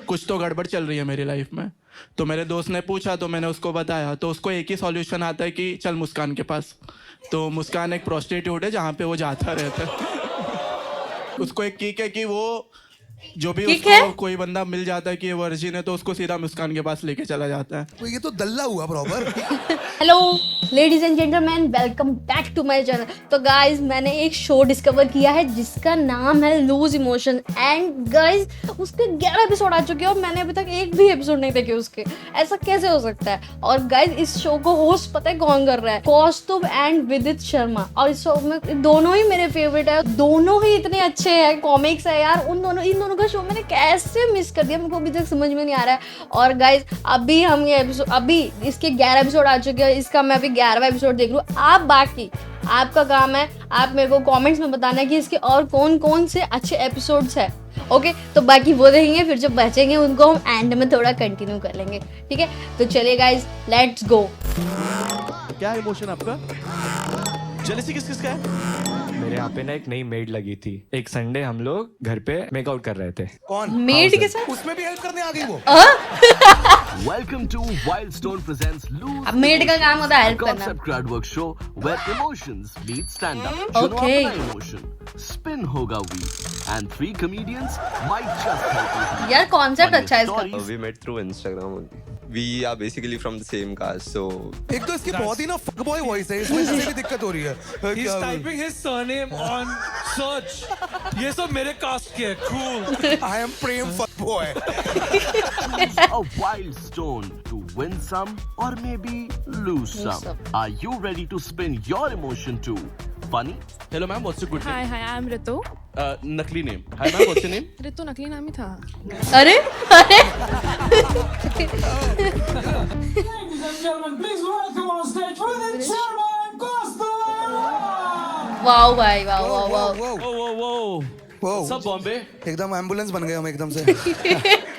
कुछ तो गड़बड़ चल रही है मेरी लाइफ में। तो मेरे दोस्त ने पूछा तो मैंने उसको बताया, तो उसको एक ही सॉल्यूशन आता है कि चल मुस्कान के पास। तो मुस्कान एक प्रोस्टिट्यूट है जहाँ पे वो जाता रहता है। उसको एक किक है कि वो जो भी उसको कोई बंदा मिल जाता है कि ये वर्जिन है तो उसको सीधा मुस्कान के पास लेके चला जाता है। तो ये तो दल्ला हुआ proper. Hello ladies and gentleman, welcome back to my channel. तो गाइज मैंने एक शो डिस्कवर किया है जिसका नाम है लूज इमोशन। एंड गाइज उसके 11 एपिसोड आ चुके हैं और मैंने अभी तक एक भी एपिसोड नहीं देखे उसके। ऐसा कैसे हो सकता है? और गाइज इस शो को होस्ट पता है कौन कर रहा है? कौस्तुभ एंड विदित शर्मा। और इस शो में दोनों ही मेरे फेवरेट है, दोनों ही इतने अच्छे हैं, कॉमिक्स है यार। इन दोनों का शो मैंने कैसे मिस कर दिया, मेरे को अभी तक समझ में नहीं आ रहा है। और गाइज अभी हम ये एपिसोड, अभी इसके 11 एपिसोड आ चुके हैं, इसका मैं अभी 11वां एपिसोड देख लूँ। आप बाकी आपका काम है, आप मेरे को कमेंट्स में बताना कि इसके और कौन कौन से अच्छे एपिसोड्स है। ओके, तो बाकी वो देखेंगे, फिर जो बचेंगे उनको हम एंड में थोड़ा कंटिन्यू कर लेंगे। ठीक है, तो चलिए गाइज लेट्स गो। क्या इमोशन आपका? जेलसी किस किस का है? मेरे यहाँ पे ना एक नई मेड लगी थी। एक संडे हम लोग घर पे मेकआउट कर रहे थे। कौन मेड के साथ उसमें भी हेल्प करने आ गई वो? Welcome to Wildstone presents Lose अब मेड का काम होता है हेल्प करना। concept crowd work show where emotions meet stand up. Okay. Emotion. Spin hoga we and 3 comedians might just help you. यार कॉन्सेप्ट अच्छा है इसका। Stories. We met through Instagram only. We are basically from the same caste, so एक तो इसकी बहुत ही ना फकबॉय voice है, इसमें इससे भी दिक्कत हो रही है। He's typing his surname on search. ये सब मेरे कास्ट के है। Cool. I am Prem fuckboy. A Wildstone to win some or maybe lose some. Are you ready to spin your emotion too? Funny? Hello ma'am, what's your good hi hi I am Ritu. नकली name. Hi ma'am, what's your name? Ritu नकली नाम ही था। अरे अरे wow भाई, wow wow wow. वो वो सब बॉम्बे। एकदम एम्बुलेंस बन गए हम एकदम से।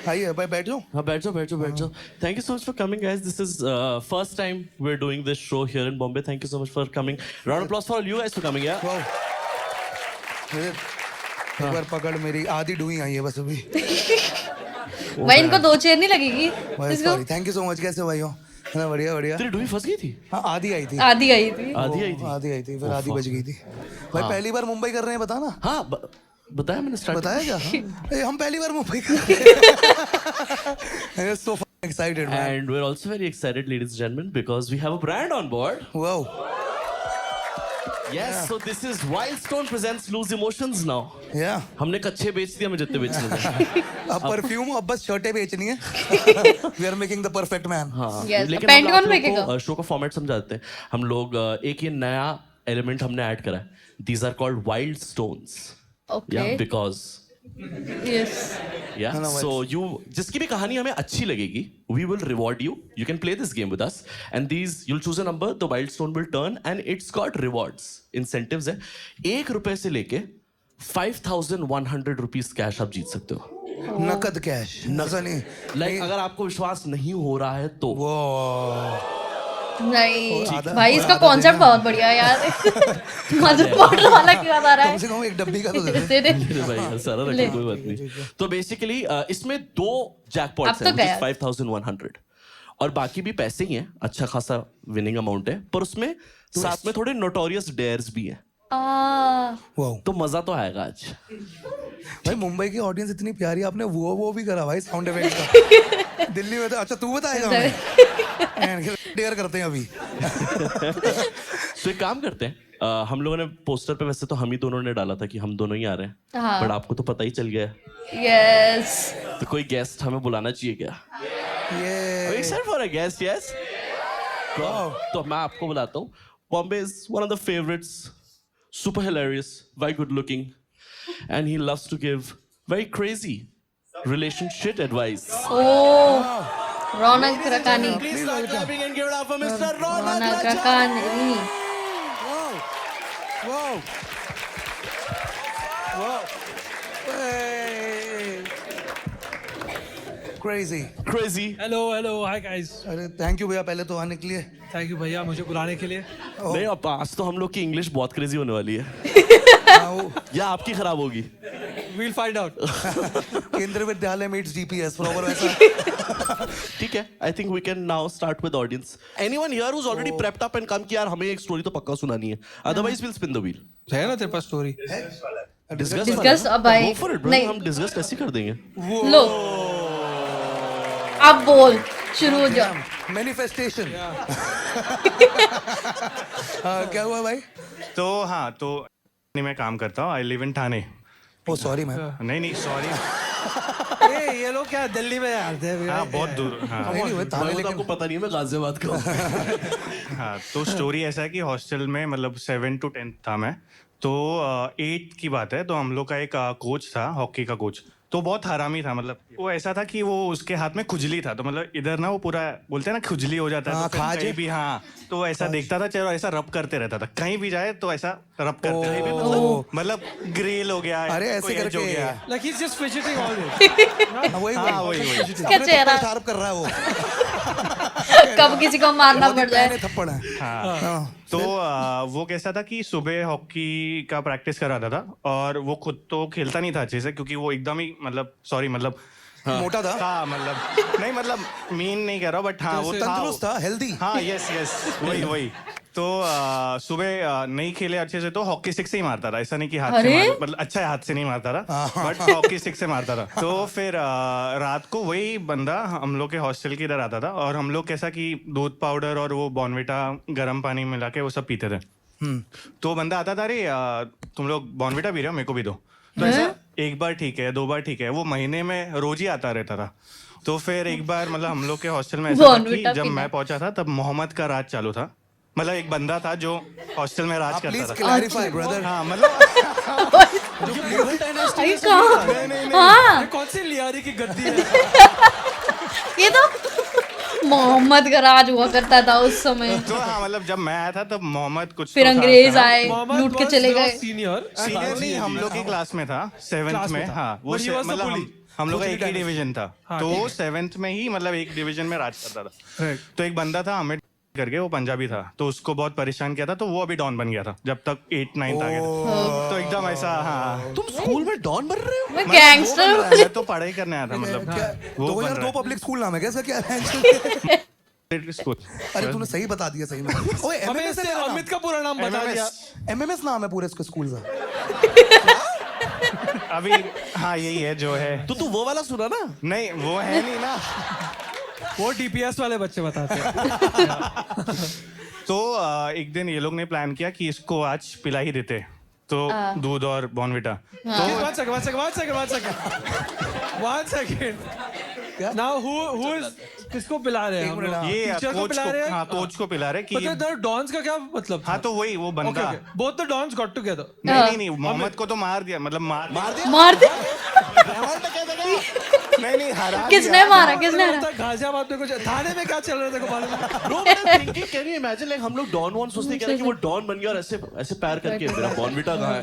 आइए भाई बैठ जाओ। हाँ, बैठ जाओ। Thank you so much for coming, guys. This is first time we're doing this show here in Bombay. Thank you so much for coming. Round of applause for all you guys for coming, yeah. Wow. एक बार पकड़, मेरी आधी डूई आई है बस अभी। भाई इनको 2 chair नहीं लगेगी? Sorry, thank you so much. कैसे हो भाई हो? है ना, बढ़िया बढ़िया। तेरी डुई फंस गई थी? हाँ, आधी आई थी। आधी आई थी। आधी आई थी। आधी आई थी, फिर आधी बच गई थी। भाई पहली बार मुंबई कर रहे हैं, बता ना। हाँ, बताया मैंने स्टार्ट। बताया क्या? हाँ? हम पहली बार मुंबई कर रहे हैं। So excited man. And we're also very excited, ladies and gentlemen, because we have a brand on board. Wow. Yes, so this is Wildstone presents Lose Emotions now. Yeah. हमने कच्चे बेच दिए, हमें जितने बेचने थे। अब परफ्यूम, अब बस शर्टें बेचनी है। We are making the perfect man. हाँ, Yes, लेकिन पैंट हम कौन आप लोगों फेंकेगा? को शो का फॉर्मेट समझाते हैं। हम लोग एक ये नया एलिमेंट हमने ऐड करा है। These are called wild stones. Okay Yeah, because yes yeah. So you जिसकी भी कहानी हमें अच्छी लगेगी, we will reward you. You can play this game with us, and these you'll choose a number. The wild stone will turn, and it's got rewards, incentives है। ₹1 से लेके 5,100 rupees cash आप जीत सकते हो। नकद कैश, ऐसा नहीं। लाइक अगर आपको विश्वास नहीं हो रहा है तो वो नहीं भाई, इसका कॉन्सेप्ट बहुत बढ़िया है यार। मदर बॉटल वाला क्यों आ रहा कम है? से कम एक डब्बी का तो दे दे। दे दे। अरे भाई सारा रखो, कोई बात नहीं। तो बेसिकली इसमें 2 जैकपॉट्स अब तो हैं, गया। 5,100, और बाकी भी पैसे ही हैं। अच्छा खासा विनिंग अमाउंट है, पर उसमें साथ में थोड़े नोटोरियस डेयर्स भी हैं। वाओ। तो मजा तो आएगा आज। भाई मुंबई की ऑडियंस इतनी प्यारी, आपने वो भी करा भाई साउंड इफेक्ट का। दिल्ली में तो अच्छा तू बताएगा हमें। डेयर करते हैं अभी। तो एक काम करते हैं, हम लोगों ने पोस्टर पे वैसे तो हम ही दोनों ने डाला था कि हम दोनों ही आ रहे हैं, हाँ। बट आपको तो पता ही चल गया। यस तो कोई गेस्ट हमें बुलाना चाहिए क्या? ये except for a guest, yes. तो मैं आपको बुलाता हूँ। Bombay is one of the favorites, super hilarious, very good looking, and he loves to give very crazy relationship advice. Raunak Rakani. Please start clapping and give it up for Mr. Ronak Raunak Rajan. Rakani. Wow wow. Crazy. Crazy. Hello, hi guys. अरे thank you भैया पहले तो आने के लिए। Thank you भैया मुझे बुलाने के लिए। नहीं, अब आज तो हम लोग की इंग्लिश बहुत क्रेजी होने वाली है, हाँ, वो या आपकी खराब होगी? we'll find out. केंद्रीय विद्यालय meets GPS प्रॉपर वैसा. ठीक है. I think we can now start with audience. Anyone here who's already prepped up and come कि यार हमें एक story तो पक्का सुनानी है. Otherwise we'll spin the wheel. है ना तेरे पास स्टोरी? Discuss अब भाई. Go for it, bro. नहीं. हम discuss ऐसे कर देंगे. लो. अब बोल. शुरू हो जा. Manifestation. क्या हुआ भाई? तो हाँ तो मैं काम करता हूँ. I live in Thane. Oh sorry ma'am. नहीं सॉरी. ये लोग क्या दिल्ली में आते हैं? हाँ बहुत दूर. हाँ नहीं हुआ थाने तो लेकिन आपको पता नहीं है मैं गाजियाबाद का हूँ. हाँ तो स्टोरी ऐसा है कि हॉस्टल में मतलब 7 to 10 था मैं. तो 8 की बात है. तो हम लोग का एक कोच था, हॉकी का कोच. तो बहुत हरामी था. मतलब वो ऐसा था कि वो उसके हाथ में खुजली था. तो मतलब इधर ना वो पूरा बोलते हैं ना खुजली हो जाता है. हाँ, तो फिर खाज कहीं है। भी हाँ तो ऐसा देखता था चलो ऐसा रब करते रहता था. कहीं भी जाए तो ऐसा रब करते रहता. ओ। मतलब ग्रिल हो गया. अरे ऐसे कोई edge हो करके. गया. Like he's just fidgeting all day. हाँ, वही हाँ वही इसका चेहरा शार्प कर रहा है वो. कब किसी को मारना बहुत ही पड़ जाए. प्यारे थप्पड़ है. हाँ. हाँ. तो वो कैसा था कि सुबह हॉकी का प्रैक्टिस कराता था. और वो खुद तो खेलता नहीं था अच्छे से क्योंकि वो एकदम ही मतलब सॉरी मतलब मोटा था. हाँ मतलब नहीं मतलब मीन नहीं कह रहा बट हाँ वो तंदुरुस्त था, हेल्दी. हाँ यस वही. तो सुबह नहीं खेले अच्छे से तो हॉकी स्टिक से ही मारता था. ऐसा नहीं कि हाथ से अरे? मतलब अच्छा हाथ से नहीं मारता था बट हॉकी स्टिक से मारता था. तो फिर रात को वही बंदा हम लोग के हॉस्टल के इधर आता था. और हम लोग कैसा कि दूध पाउडर और वो बॉर्नविटा गर्म पानी मिला के वो सब पीते थे. तो बंदा आता था अरे तुम लोग बॉर्नविटा पी रहे हो मेरे को भी दो. तो ऐसा एक बार ठीक है 2 बार ठीक है. वो महीने में रोज ही आता रहता था. तो फिर एक बार मतलब हम लोग के हॉस्टल में ऐसा था कि बॉर्नविटा जब पीना. मैं पहुंचा था तब मोहम्मद का राज चालू था. मतलब एक बंदा था जो हॉस्टल में राज करता प्लीज था. Clarify brother. हाँ मतलब अरे कहाँ? हाँ. ये कौन सी लियारी की गद्दी है? ये तो मोहम्मद का राज हुआ करता था उस समय. तो हाँ मतलब जब मैं आया था तब मोहम्मद कुछ फिर तो था अंग्रेज ऐसा. आए लूट के चले गए. सीनियर. सीनियर नहीं हम लोग की क्लास में था 7th में. हाँ वो But he was the मतलब bully. हम लोग का एक ही डिवीजन था. हाँ, तो ठीक है. 7th में ही मतलब एक डिवीजन में राज करता था. Right. तो एक बंदा था अमित करके वो पंजाबी था. तो उसको बहुत परेशान किया था. तो वो अभी डॉन बन गया था जब तक 8-9 आ गया था. तो एकदम ऐसा हाँ तुम स्कूल में डॉन बन रहे हो? मैं मतलब वो बन गैंगस्टर. रहा है, मैं तो पढ़ाई करने आया था मतलब क्या वो बन 2002 रहा पब्लिक स्कूल नाम है क्या इसका? क्या है? है स्कूल. अरे तूने सही बता दिया सही में. ओए हमें एमएमएस इससे अमित का पूरा नाम बता दिया. एमएमएस नाम है पूरे इसके स्कूल का. अभी हाँ यही है जो है. तो तू वो वाला सुना ना. नहीं वो है नहीं ना. वो डीपीएस वाले बच्चे बताते हैं. तो एक दिन ये लोग ने प्लान किया कि इसको आज पिला ही देते. तो दूध और Bournvita. One second. Now who is किसको पिला रहे हैं हम लोग? ये Teacher को कोच पिला को रहे हैं? हाँ कोच को पिला रहे कि पता है डॉन्स का क्या मतलब था? हाँ तो वही वो Okay, बंदा. okay. Both the dons got together. नहीं मोहम्मद को तो मार दिया मतलब मार दिया. मार दे. नहीं हरा किसने मारा किसने मुझे मारा? लगता है गाजियाबाद में कुछ थाने में क्या चल रहा था को मालूम है? Bro, मैं thinking, can you imagine like हम लोग डॉन वॉन सोचते हैं क्या कि वो डॉन बन गया और ऐसे ऐसे पैर करके मेरा बॉर्नविटा कहाँ है?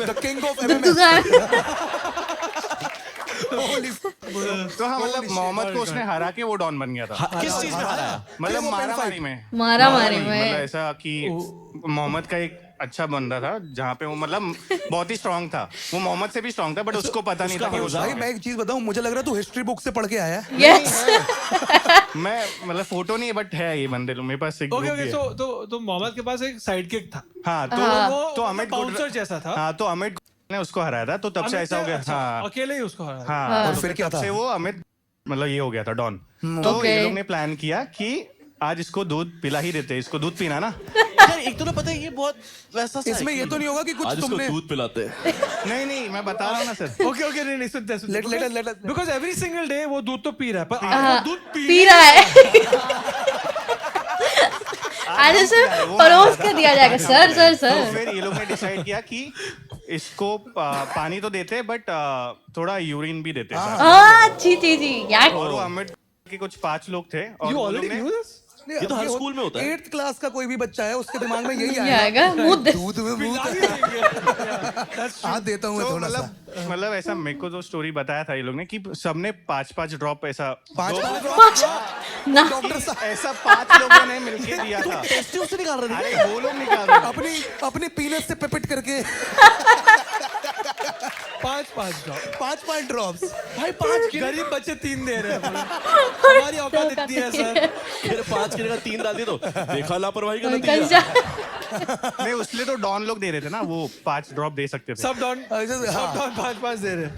द किंग ऑफ दुद्दू एमएमएस. का है. तो हाँ मतलब मोहम्मद को उसने हरा के वो डॉन बन गया था. किस चीज में हराया? मतलब मारामारी में. मारामारी मतलब में. ऐसा कि मोहम्मद का एक अच्छा बंदा था जहाँ पे वो मतलब बहुत ही स्ट्रांग था. वो मोहम्मद से भी स्ट्रांग था बट उसको पता नहीं था कि वो भाई मैं एक चीज बताऊं, मुझे लग रहा है तू हिस्ट्री बुक से पढ़ के आया है. यस. मैं मतलब फोटो नहीं बट है ये बंदे लोग मेरे पास एक Okay, group okay. भी है. तो मोहम्मद के पास एक साइड किक था. हाँ वो तो अमित बाउंसर जैसा था. हाँ तो अमित ने उसको हराया था. तो तब से ऐसा हो गया. अच्छा, हाँ अकेले ही उसको हराया. हाँ और तो फिर क्या तब था? से वो अमित मतलब ये हो गया था डॉन. तो Okay. ये लोग ने प्लान किया कि आज इसको दूध पिला ही देते. इसको दूध पीना ना. यार एक तो ना पता है ये बहुत वैसा सा इसमें ये तो नहीं होगा कि कुछ आज इसको तुमने दूध पिलाते हैं. नहीं मैं बता रहा हूँ ना सर. Okay, नहीं सुनते Let- because every single day वो दूध तो पी रहा है पर हाँ, आज वो दूध पी रहा है. अरे सर परोस के दिया जाएगा. सर तो फिर ये लोग ने डिसाइड किया कि इसको पानी तो देते बट थोड़ा यूरिन भी देते. हाँ जी यार. और वो अमित के कुछ 5 लोग थे और You वो already लोग ने knew this? ये तो हर स्कूल में होता है. 8th क्लास का कोई भी बच्चा है उसके दिमाग में यही ये आएगा. आएगा मुंह दे. दूध में मुंह हाथ देता हूँ मैं थोड़ा सा. मतलब ऐसा मेरे को तो स्टोरी बताया था ये लोग ने कि सबने 5-5 ड्रॉप ऐसा 5 ना. डॉक्टर साहब ऐसा 5 लोगों ने मिलके दिया था. टेस्ट ट्यूब से निकाल रहे थे. अरे वो लोग निकाल रहे थे. अपनी पीनस से पिपिट करके 5 ड्रॉप 5 ड्रॉप्स भाई 5 गरीब बच्चे 3 दे रहे हैं हमारी औकात इतनी है सर फिर 5 की जगह 3 डाल दी तो देखा लापरवाही का निकल नतीजा। जा नहीं उसलिए तो डॉन लोग दे रहे थे ना, वो 5 ड्रॉप दे सकते थे। सब डॉन हाँ। 5 दे रहे हैं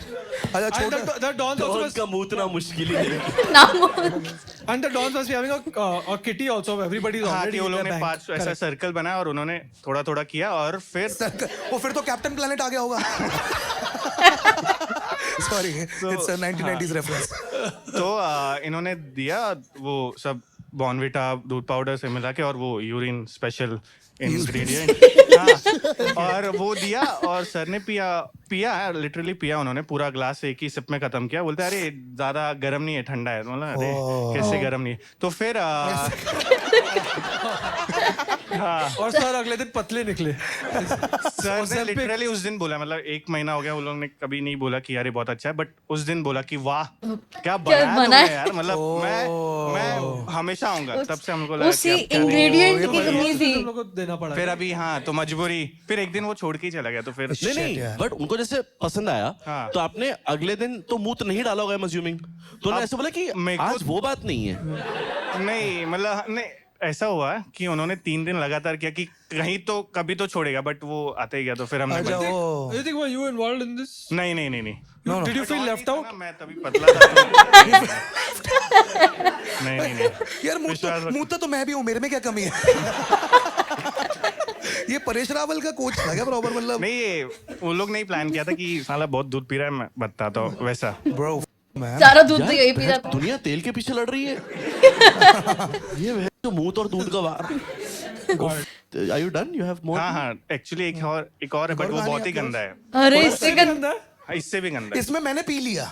अच्छा छोटा डॉन डॉन का मूतना मुश्किल ही है। नाम and the dons must be having a kitty also. Everybody is हाँ already कि वो in लोग their ने bank. 5 ऐसा सर्कल बनाया और उन्होंने थोड़ा थोड़ा किया और फिर वो फिर तो कैप्टन प्लेनेट आ गया होगा sorry it's a 1990s reference तो इन्होंने दिया वो सब बॉर्नविटा दूध पाउडर से मिला के और वो यूरिन स्पेशल इंग्रेडिएंट और वो दिया और सर ने पिया लिटरली पिया उन्होंने पूरा ग्लास एक ही सिप में खत्म किया। बोलते अरे ज्यादा गर्म नहीं है, ठंडा है। बोला अरे कैसे गर्म नहीं है? तो फिर और सर अगले दिन पतले निकले सर ने लिटरली उस दिन बोला, मतलब 1 महीना हो गया वो लोग ने कभी नहीं बोला कि यार ये बहुत अच्छा है, बट उस दिन बोला कि वाह क्या बनाया तुमने यार। मतलब मैं हमेशा आऊंगा। तब से हमको लगा उसी कि अब इंग्रेडिएंट की कमी थी। हम लोग को देना पड़ा फिर अभी हाँ तो मजबूरी, फिर एक दिन वो छोड़ के ही चला गया। तो फिर नहीं बट उनको जैसे पसंद आया हाँ। तो आपने अगले दिन तो मुंह तो नहीं डाला होगा अज्यूमिंग, तो उन्होंने ऐसे बोला कि मेरे को- आज वो बात नहीं है। नहीं मतलब नहीं ऐसा हुआ कि उन्होंने 3 दिन लगातार किया कि कहीं तो कभी तो छोड़ेगा, बट वो आते ही गया। तो फिर हमने अच्छा बस- वो You think were you involved in this? नहीं Did you feel left out? मैं तभी पतला था। नहीं यार विश्वास रखो। मुंह तो मैं भी हूँ, मेरे में क्या कमी है ये परेश रावल का कोच था क्या प्रॉपर? मतलब नहीं ये वो लोग नहीं प्लान किया था कि साला बहुत दूध पी रहा है, मैं बताता हूँ वैसा। ब्रो मैन सारा दूध तो यही यार, पी रहा था। दुनिया तेल के पीछे लड़ रही है। ये वह जो मुंह और दूध का वार। Are you done? You have more? हाँ एक्चुअली एक और है, बट वो बहुत ही गंदा है। अरे इससे गंदा हाँ, इससे भी गंदा है। इसमें मैंने पी लिया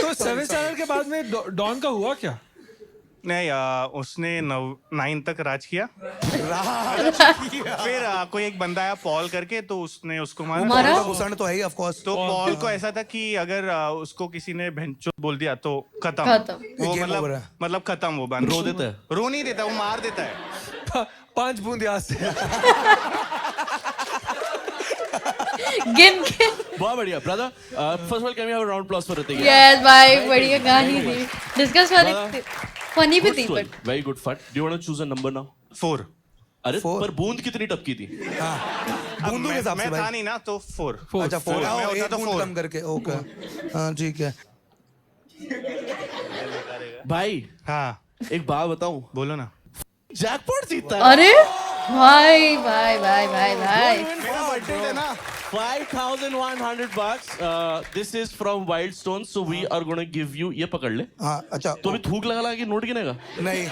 तो 7 चैनल के बाद में डॉन का हुआ क्या? नहीं उसने 9 तक राज किया। फिर कोई एक बंदा आया पॉल करके, तो उसने उसको मारा? मारा। घुसण तो है ही ऑफ कोर्स। तो पॉल को ऐसा था कि अगर उसको किसी ने भैंचोद बोल दिया तो खत्म। वो Game over है। मतलब खत्म। वो बंद रो देता है? रो नहीं देता, वो मार देता है। 5 बूंद यहाँ से गिन के बहुत बढ़िया brother. First of all can we have a round applause for Hrithik? Yes भाई बढ़िया गाली थी। डिस्कस फनी भी थी but very good fun. Do you want to choose a number now? 4। अरे 4? पर बूंद कितनी टपकी थी? बूंदों के हिसाब से मैं था भाई। नहीं ना, तो 4। अच्छा 4 मैं होता एक तो बूंद 4। कम करके ओके हाँ ठीक है। भाई हाँ एक बात बताऊं, बोलो ना। जैकपॉट जीता है। अरे भाई भाई भाई भाई भाई मेरा बर्थडे है ना। 5,100 bucks. This is from Wild Stone, so we are going to give you. ये पकड़ ले। हाँ अच्छा तो अभी थूक लगा लगा के नोट गिनेगा? नहीं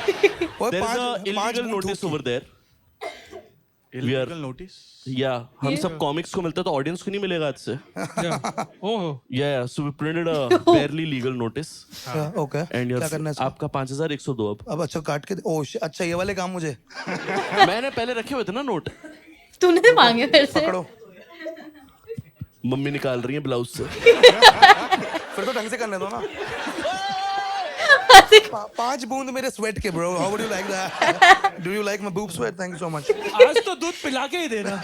वो There is a पांच illegal बूंद notice थूकी। over there. Illegal notice. Yeah, हम सब कॉमिक्स को मिलता है तो ऑडियंस को नहीं मिलेगा आज से। ओहो Yeah, so we printed a barely legal notice. Okay And क्या करना है इसमें? आपका 5,102 अब। अब अच्छा काट के ओह अच्छा ये वाले काम मुझे मैंने पहले रखे हुए थे ना नोट। तूने मांगे फिर से पकड़ो मम्मी निकाल रही है ब्लाउज से। फिर तो ढंग से करने दो ना। 5 बूंद मेरे स्वेट के bro. How would you like that? Do you like my boob sweat? Thank you so much. आज तो दूध पिला के ही देना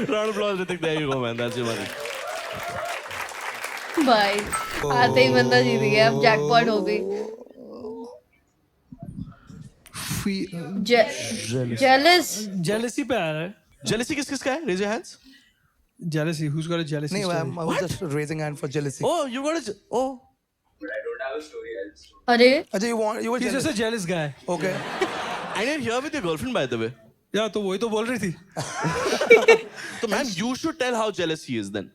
Round of applause, Hrithik. There you go, man. That's your money. भाई आते ही बंदा जीत गया। अब जैकपॉट हो गई। जेलस जेलसी पे आ रहा है Jealousy किस किस का है? Raise your hands. jealousy who's got a jealousy नहीं story? I was just raising hand for jealousy. Oh, you got it. Oh. अरे अच्छा you were he's just jealous. a jealous guy Okay. And you're here with your girlfriend, by the way. या तो वही तो बोल रही थी So, ma'am, you should tell how jealous he is then.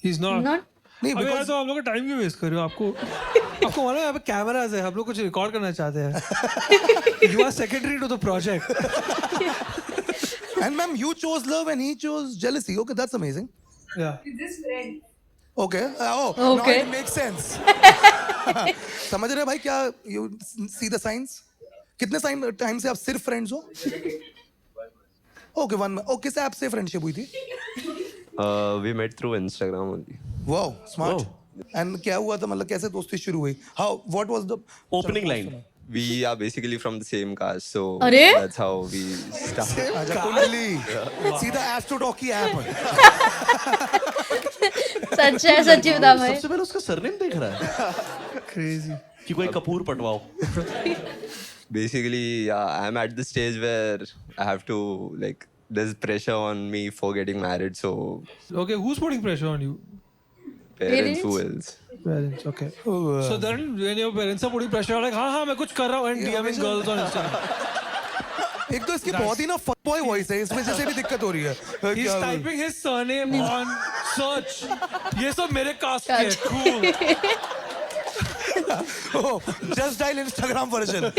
he's not not नहीं अबे यार because तो हम लोग का टाइम क्यों वेस्ट कर रहे हो? आपको मालूम है यहाँ पे कैमरास है, हम लोग कुछ रिकॉर्ड करना चाहते हैं you are secretary to the project and ma'am you chose love and he chose jealousy. Okay, that's amazing. या Okay. Oh, now Okay. it makes sense. समझ रहे हैं भाई क्या? You see the signs? कितने टाइम से आप सिर्फ फ्रेंड्स हो? Okay, 1 month. Oh, किस ऐप से फ्रेंडशिप हुई थी? We met through Instagram only. Wow, smart. And क्या हुआ था? मतलब कैसे दोस्ती शुरू हुई? How? What was the Opening line. we are basically from the same caste, so अरे? that's how we started. अच्छा कुंडली सीधा एस्ट्रो टॉकी ऐप सच है, सच्ची बता भाई। सबसे पहले उसका सरनेम देख रहा है क्रेजी कि कोई Kapoor पटवाओ। Basically, yeah, I'm at the stage where I have to like there's pressure on me for getting married, so Okay, who's putting pressure on you? parents who else? Parents. Okay. So then, when your parents are putting pressure, like, हाँ मैं कुछ कर रहा हूँ and DMing girls on Instagram. एक तो इसकी बहुत ही ना फकबॉय वॉइस है, इस वजह से भी दिक्कत हो रही है। He's typing his surname on search. ये सब मेरे कास्ट के हैं, cool. Just dial Instagram version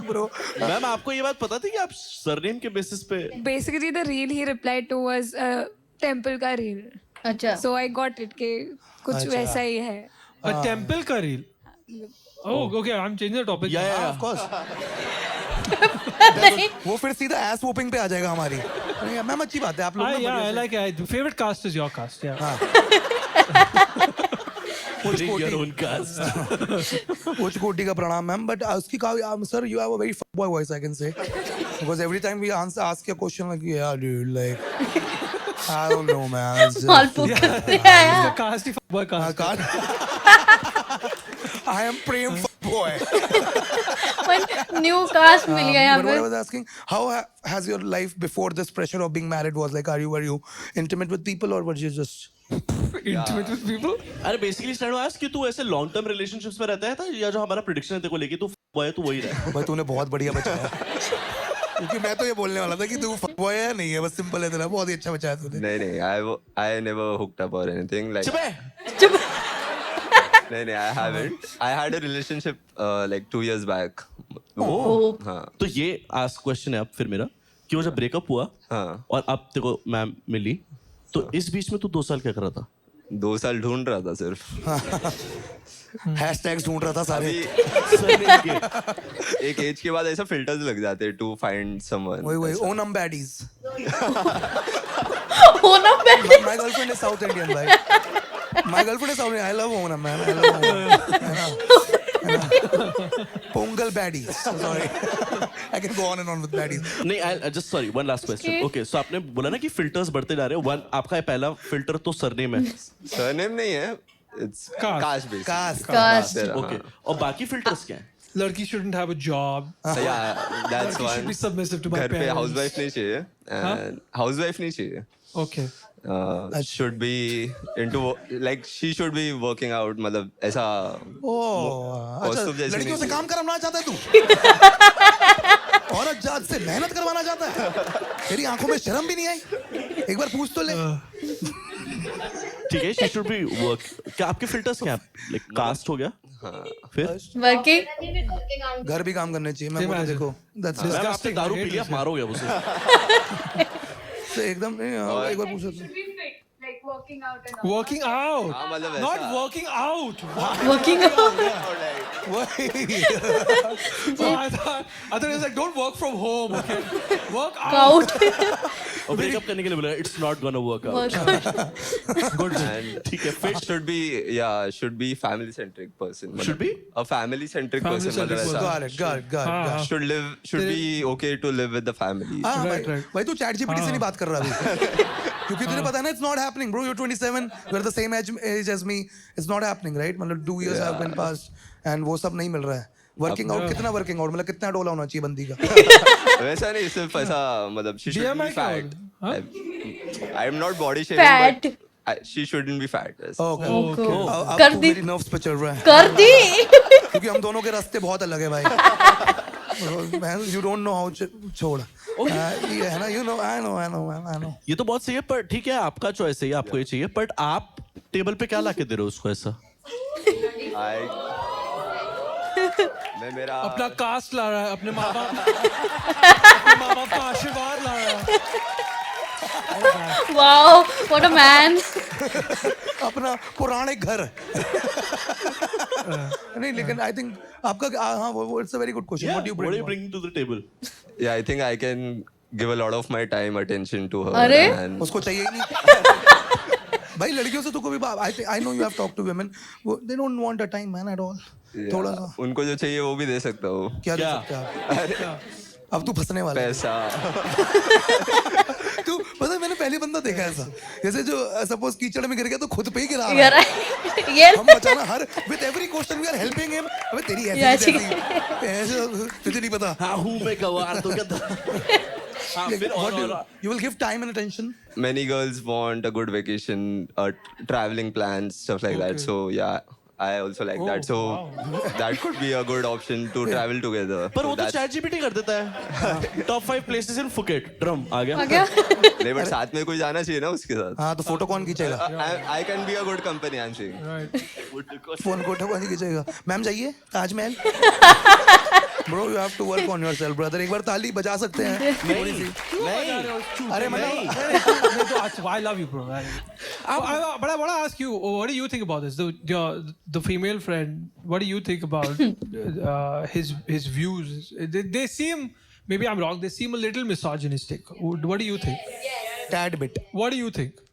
bro. Ma'am आपको ये बात पता थी कि आप सरनेम के बेसिस पे Basically, the reel he replied to was temple का reel. अच्छा, So I got it कि कुछ वैसा ही है. A temple का reel. Oh, okay. I'm changing the topic. या ऑफ कोर्स वो फिर सीधा एस वोपिंग पे आ जाएगा हमारी। मैम अच्छी बात है आप लोग ना Yeah, I बढ़िया like it. Favorite caste is your caste. Yeah. Bring your own cast. उच्च कोटि का प्रणाम मैम, बट उसकी sir you have a very fuckboy voice I can say, because every time we answer ask a question like ya dude like I don't know man मालपुक करते हैं It's a caste ही fuckboy caste. I am Prem fuckboy. New caste मिल गया यहाँ But what I पे। was asking, how has your life before this pressure of being married was like? Were you intimate with people or were you just? Intimate with people. अरे basically stand ask कि तू ऐसे long term relationships में रहता है था या जो हमारा प्रेडिक्शन है तेरे को लेके तू बॉय है तू वही रहा। भाई तूने बहुत बढ़िया बचाया, क्योंकि मैं तो ये बोलने वाला था कि तू फकबॉय है नहीं है, बस सिंपल है तेरा। बहुत ही अच्छा बचाया तूने। नहीं, I never hooked up or anything like. चुप है। नहीं, I haven't. I had a relationship like 2 years back. हाँ तो ये आस्क क्वेश्चन है अब फिर मेरा कि वो जब ब्रेकअप हुआ हाँ और अब तेरे को मैम मिली तो इस बीच में तू 2 साल क्या कर रहा था? 2 साल ढूंढ रहा था सिर्फ. हैशटैग्स ढूंढ रहा था सारे। एक एज के बाद ऐसा फिल्टर्स लग जाते हैं टू फाइंड समवन. वही Onam baddies. Onam My girlfriend is South Indian, भाई। My girlfriend is South Indian. I love Onam, man. I love Onam. Pongal baddies. Sorry. I can go on and on with baddies. नहीं I just sorry one last question. Okay so आपने बोला ना कि filters बढ़ते जा रहे हो। One आपका पहला फिल्टर तो सरनेम है। सरनेम नहीं है, it's caste based. Caste. Okay और बाकी फिल्टर्स क्या हैं? लड़की shouldn't have a job. Yeah, that's She should one. be submissive to my घर पे parents. हाउसवाइफ नहीं चाहिए. हाउसवाइफ नहीं चाहिए. Okay. Should be into like she should be working out. मतलब ऐसा अच्छा, कौस्तुभ जैसी लड़कियों से नहीं काम करवाना चाहता है तू? औरत जात से मेहनत करवाना चाहता है? तेरी आंखों में शर्म भी नहीं आई? एक बार पूछ तो ले। ठीक है शी शुड बी वर्क। क्या आपके फिल्टर्स क्या हैं? लाइक कास्ट हो गया फिर वर्किंग। घर भी काम करने चाहिए। मैं बोलूं देखो that's मैम आपने Disgusting, दारू I पी hate लिया this. मारोगे अब उसे। से एकदम नहीं। एक बार पूछो। Like working out and all. Working out. हाँ, मतलब Not ऐसा. working out. वर्किंग वही। I thought it was like don't work from home. Okay. Work out. Out. और ब्रेकअप करने के लिए बोला it's not gonna work out. Good. ठीक है. Fit should be family centric person. Should be? a family centric Family person. centric मतलब person. ऐसा. Got it. हाँ. should be okay to live with the family. हाँ Right, right. भाई तू chat GPT से नहीं बात कर रहा अभी, क्योंकि तुझे पता है ना, it's not happening bro. You're 27, we're the same age as me. It's not happening, right? मतलब 2 years have been passed and वो सब नहीं मिल रहा है. Working out कितना working out मतलब कितना डोला होना चाहिए बंदी का? वैसा नहीं, सिर्फ ऐसा मतलब she should BMI be fat. हाँ? I'm not body shaming, Fat. but she shouldn't be fat. Yes. Okay. अब कर तू दी। मेरी nerves पे चल रहा है, कर दी। क्योंकि हम दोनों के रास्ते बहुत अलग है भाई. You don't know how छोड़. ये है ना, you know, I know. ये तो बहुत सही है पर ठीक है आपका चॉइस है, आपको ये चाहिए बट आप टेबल पे क्या लाके दे रहे हो उसको ऐसा? मैं मेरा अपना कास्ट ला रहा है, अपने माँ बाप का आशीर्वाद ला रहा है. Wow what a man. अपना पौराणिक घर. नहीं लेकिन I think आपका हाँ वो it's a very good question. What do you What are you bring? bringing to the table? Yeah, I think I can give a lot of my time, attention to her. अरे? And उसको चाहिए ही नहीं. भाई लड़कियों से तो कभी I know you have talked to women. They don't want a time man at all. थोड़ा सा उनको जो चाहिए वो भी दे सकता हूँ. क्या दे सकते हैं आप? अब तू फंसने वाला है. पैसा. तू पता है मैंने पहली बंदा देखा है ऐसा, जैसे जो सपोज कीचड़ में गिर गया तो खुद पे ही गिरा रहा यार है. ये हम बचाना her with every question we are helping him. अबे तेरी यार, ऐसी ठीक ऐसे तुझे नहीं पता. हाँ हूँ मैं गवार तो क्या हाँ फिर और You will give time and attention. Many girls want a good vacation, traveling plans, stuff like that. So yeah, I also like that. So that could be a good option to travel together. पर So वो तो that's- chat GPT कर देता है. Top 5 places in Phuket drum आ गया. आ गया. नहीं बट साथ में कोई जाना चाहिए ना उसके साथ. हाँ तो फोटो कौन खींचेगा? I can be a good company. I'm saying. Phone photo कौन खींचेगा? मैम जाइए Taj Mahal. Bro, you have to work on yourself, brother. एक बार ताली बजा सकते हैं थोड़ी सी. अरे मतलब I love you, bro. But I want to ask you, what do you think about this? The female friend, what do you think about his views? They seem, maybe I'm wrong, they seem a little misogynistic. What do you think? tad bit. What do you think?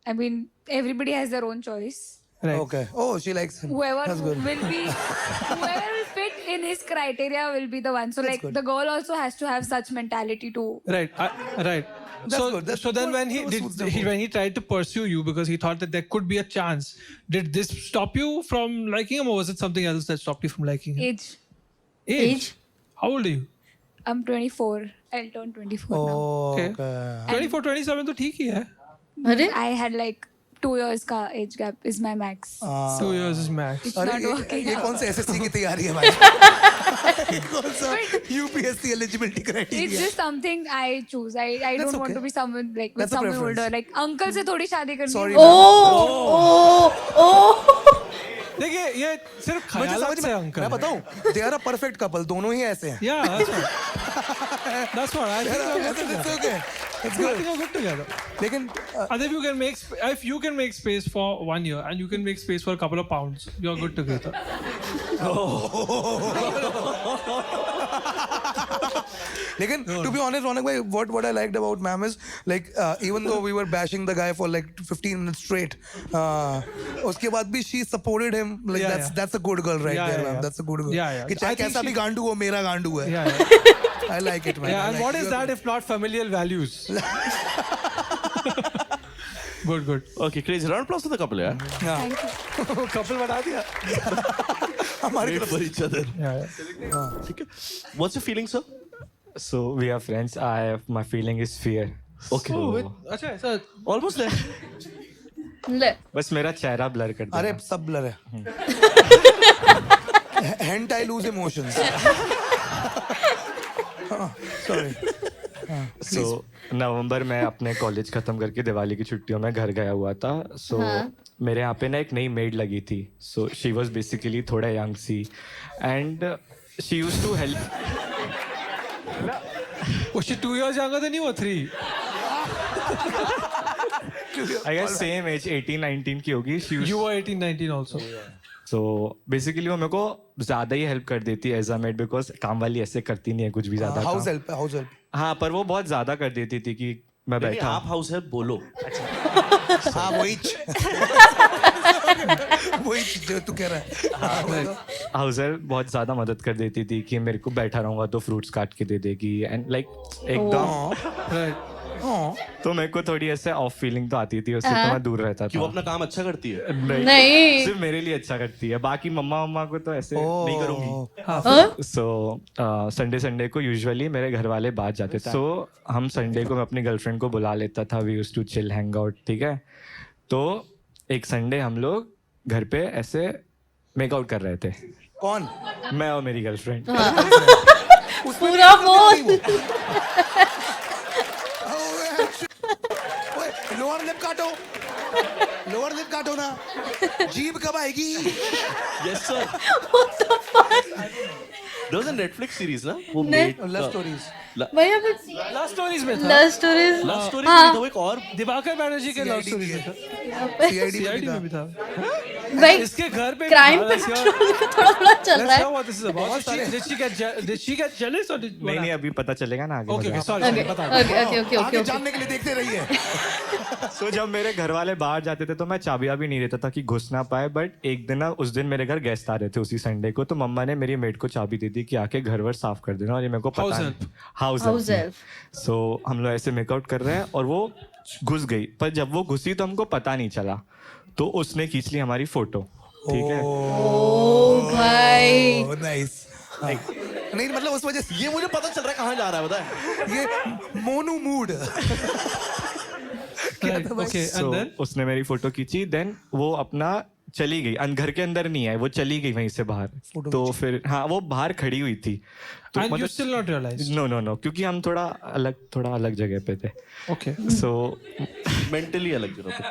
I mean, everybody has their own choice. Right. Okay. Oh, she likes him. Whoever That's good. whoever will fit in his criteria will be the one. So like good. the girl also has to have such mentality too. Right. Right. That's good. That's so then what- when he what did, suits them when he tried to pursue you because he thought that there could be a chance, did this stop you from liking him, or was it something else that stopped you from liking him? Age. Age? How old are you? I'm 24. I'll turn 24 now. Oh, Okay. okay. 24, 27 तो ठीक ही है. अरे I had like 2 years ka age gap is my max. 2 years is max. It's अरे not working ये out. कौन से SSC की तैयारी है भाई? कौन सा UPSC eligibility It's criteria? just something I choose. I That's don't want okay. to be someone like with That's a someone preference. older. Like uncle से थोड़ी शादी करनी Sorry, है. ओ देखिए ये सिर्फ मुझे ख्यालात समझ से में अंकल मैं बताऊं they are a perfect couple दोनों ही ऐसे हैं. Yeah, that's what I think. It's okay. It's I good. think we're good together. लेकिन And if you can make space for 1 year and you can make space for a couple of pounds, you're good together. लेकिन to be honest, Ronak bhai, what I liked about ma'am is like even though we were bashing the guy for like 15 minutes straight, उसके बाद भी she supported him. Like Yeah, that's a good girl right Yeah, there, yeah, ma'am. yeah. That's a good girl. Yeah, yeah. कि चाहे I think कैसा भी गांडू हो मेरा गांडू है. Yeah. I like it, man. Yeah, I and like what it. is You're that good. if not familial values? Good. Okay, crazy round applause to the couple यार. Thank you. Couple बता दिया. हमारी Wait तरफ for each other. Yeah. ठीक है. What's your feeling, sir? So we are friends. My feeling is fear. Okay. अच्छा ऐसा. Almost there. ले बस मेरा चेहरा ब्लर कर अरे देना. सब ब्लर है. Hence I lose emotions. Sorry. So नवंबर में अपने कॉलेज खत्म करके दिवाली की छुट्टियों में घर गया हुआ था. So मेरे यहाँ पे ना एक नई मेड लगी थी. So she was basically थोड़ा यंग सी and she used to help. Was she 2 years younger than you or 3? I guess same age 18-19 की होगी. She used You were 18, 19 also. So basically वो मेरे को ज्यादा ही हेल्प कर देती है एज अ मेड बिकॉज काम वाली ऐसे करती नहीं है कुछ भी ज्यादा House काम. help. House help. हाँ पर वो बहुत ज्यादा कर देती थी कि मैं नहीं, बैठा आप हाउस हेल्प बोलो. हाँ वही वही जो तू कह रहा है. हाउस हेल्प बहुत ज्यादा मदद कर देती थी कि मेरे को बैठा रहूंगा तो फ्रूट्स काट के दे देगी एंड लाइक एकदम. Right. तो मेरे को थोड़ी ऐसे ऑफ फीलिंग तो आती थी उससे तो मैं दूर रहता कि वो था. अपना काम अच्छा करती है. नहीं सिर्फ मेरे लिए अच्छा करती है बाकी मम्मा को तो ऐसे नहीं करूंगी. हाँ? सो संडे को यूजुअली मेरे घर वाले बाहर जाते थे. सो हम संडे को मैं अपनी गर्लफ्रेंड को बुला लेता था. We used to chill hang out. ठीक है. तो एक संडे हम लोग घर पे ऐसे मेकआउट कर रहे थे. कौन? मैं और मेरी गर्लफ्रेंड. पूरा फोन लोअर लिप काटो. लोअर लिप काटो ना. जीभ कब आएगी? Yes sir. There was a Netflix series ना वो नहीं. made Love stories. भैया Last stories में था. लव स्टोरीज लव स्टोरी में था वो एक और दिवाकर बैनर्जी के लव CID स्टोरीज की में था. CID में CID भी था. में भी था. भाई इसके घर पे क्राइम पे थोड़ा चल रहा है. what this is about. Did she get jealous or did नहीं नहीं अभी पता चलेगा ना आगे. Okay, बताओ. sorry, Okay, बता. okay. आगे जानने के लिए देखते रहिए. तो जब मेरे घर वाले बाहर जाते थे तो मैं चाबियां भी नहीं देता था कि घुस ना पाए. बट एक दिन ना उस दिन मेरे घर गेस्ट आ रहे थे उसी संडे को. तो मम्मा ने मेरी मेड को चाबी दे दी कि आके घर वर साफ कर देना. और ये मेरे को पता House नहीं. House help. सो हम लोग ऐसे मेकआउट कर रहे हैं और वो घुस गई. पर जब वो घुसी तो हमको पता नहीं चला. तो उसने खींच ली हमारी फोटो. ठीक है. ओ भाई. Oh, nice. नहीं मतलब उस वजह से ये मुझे पता चल रहा है कहाँ जा रहा है, पता है? ये Monu mood. Okay, So, and then उसने मेरी फोटो खींची. देन वो अपना चली गई. घर के अंदर नहीं आई, वो चली गई वहीं से बाहर. तो फिर हाँ वो बाहर खड़ी हुई थी. तो and you still not realized. No क्योंकि हम थोड़ा अलग जगह पे थे. Okay. सो मेंटली अलग जगह पे.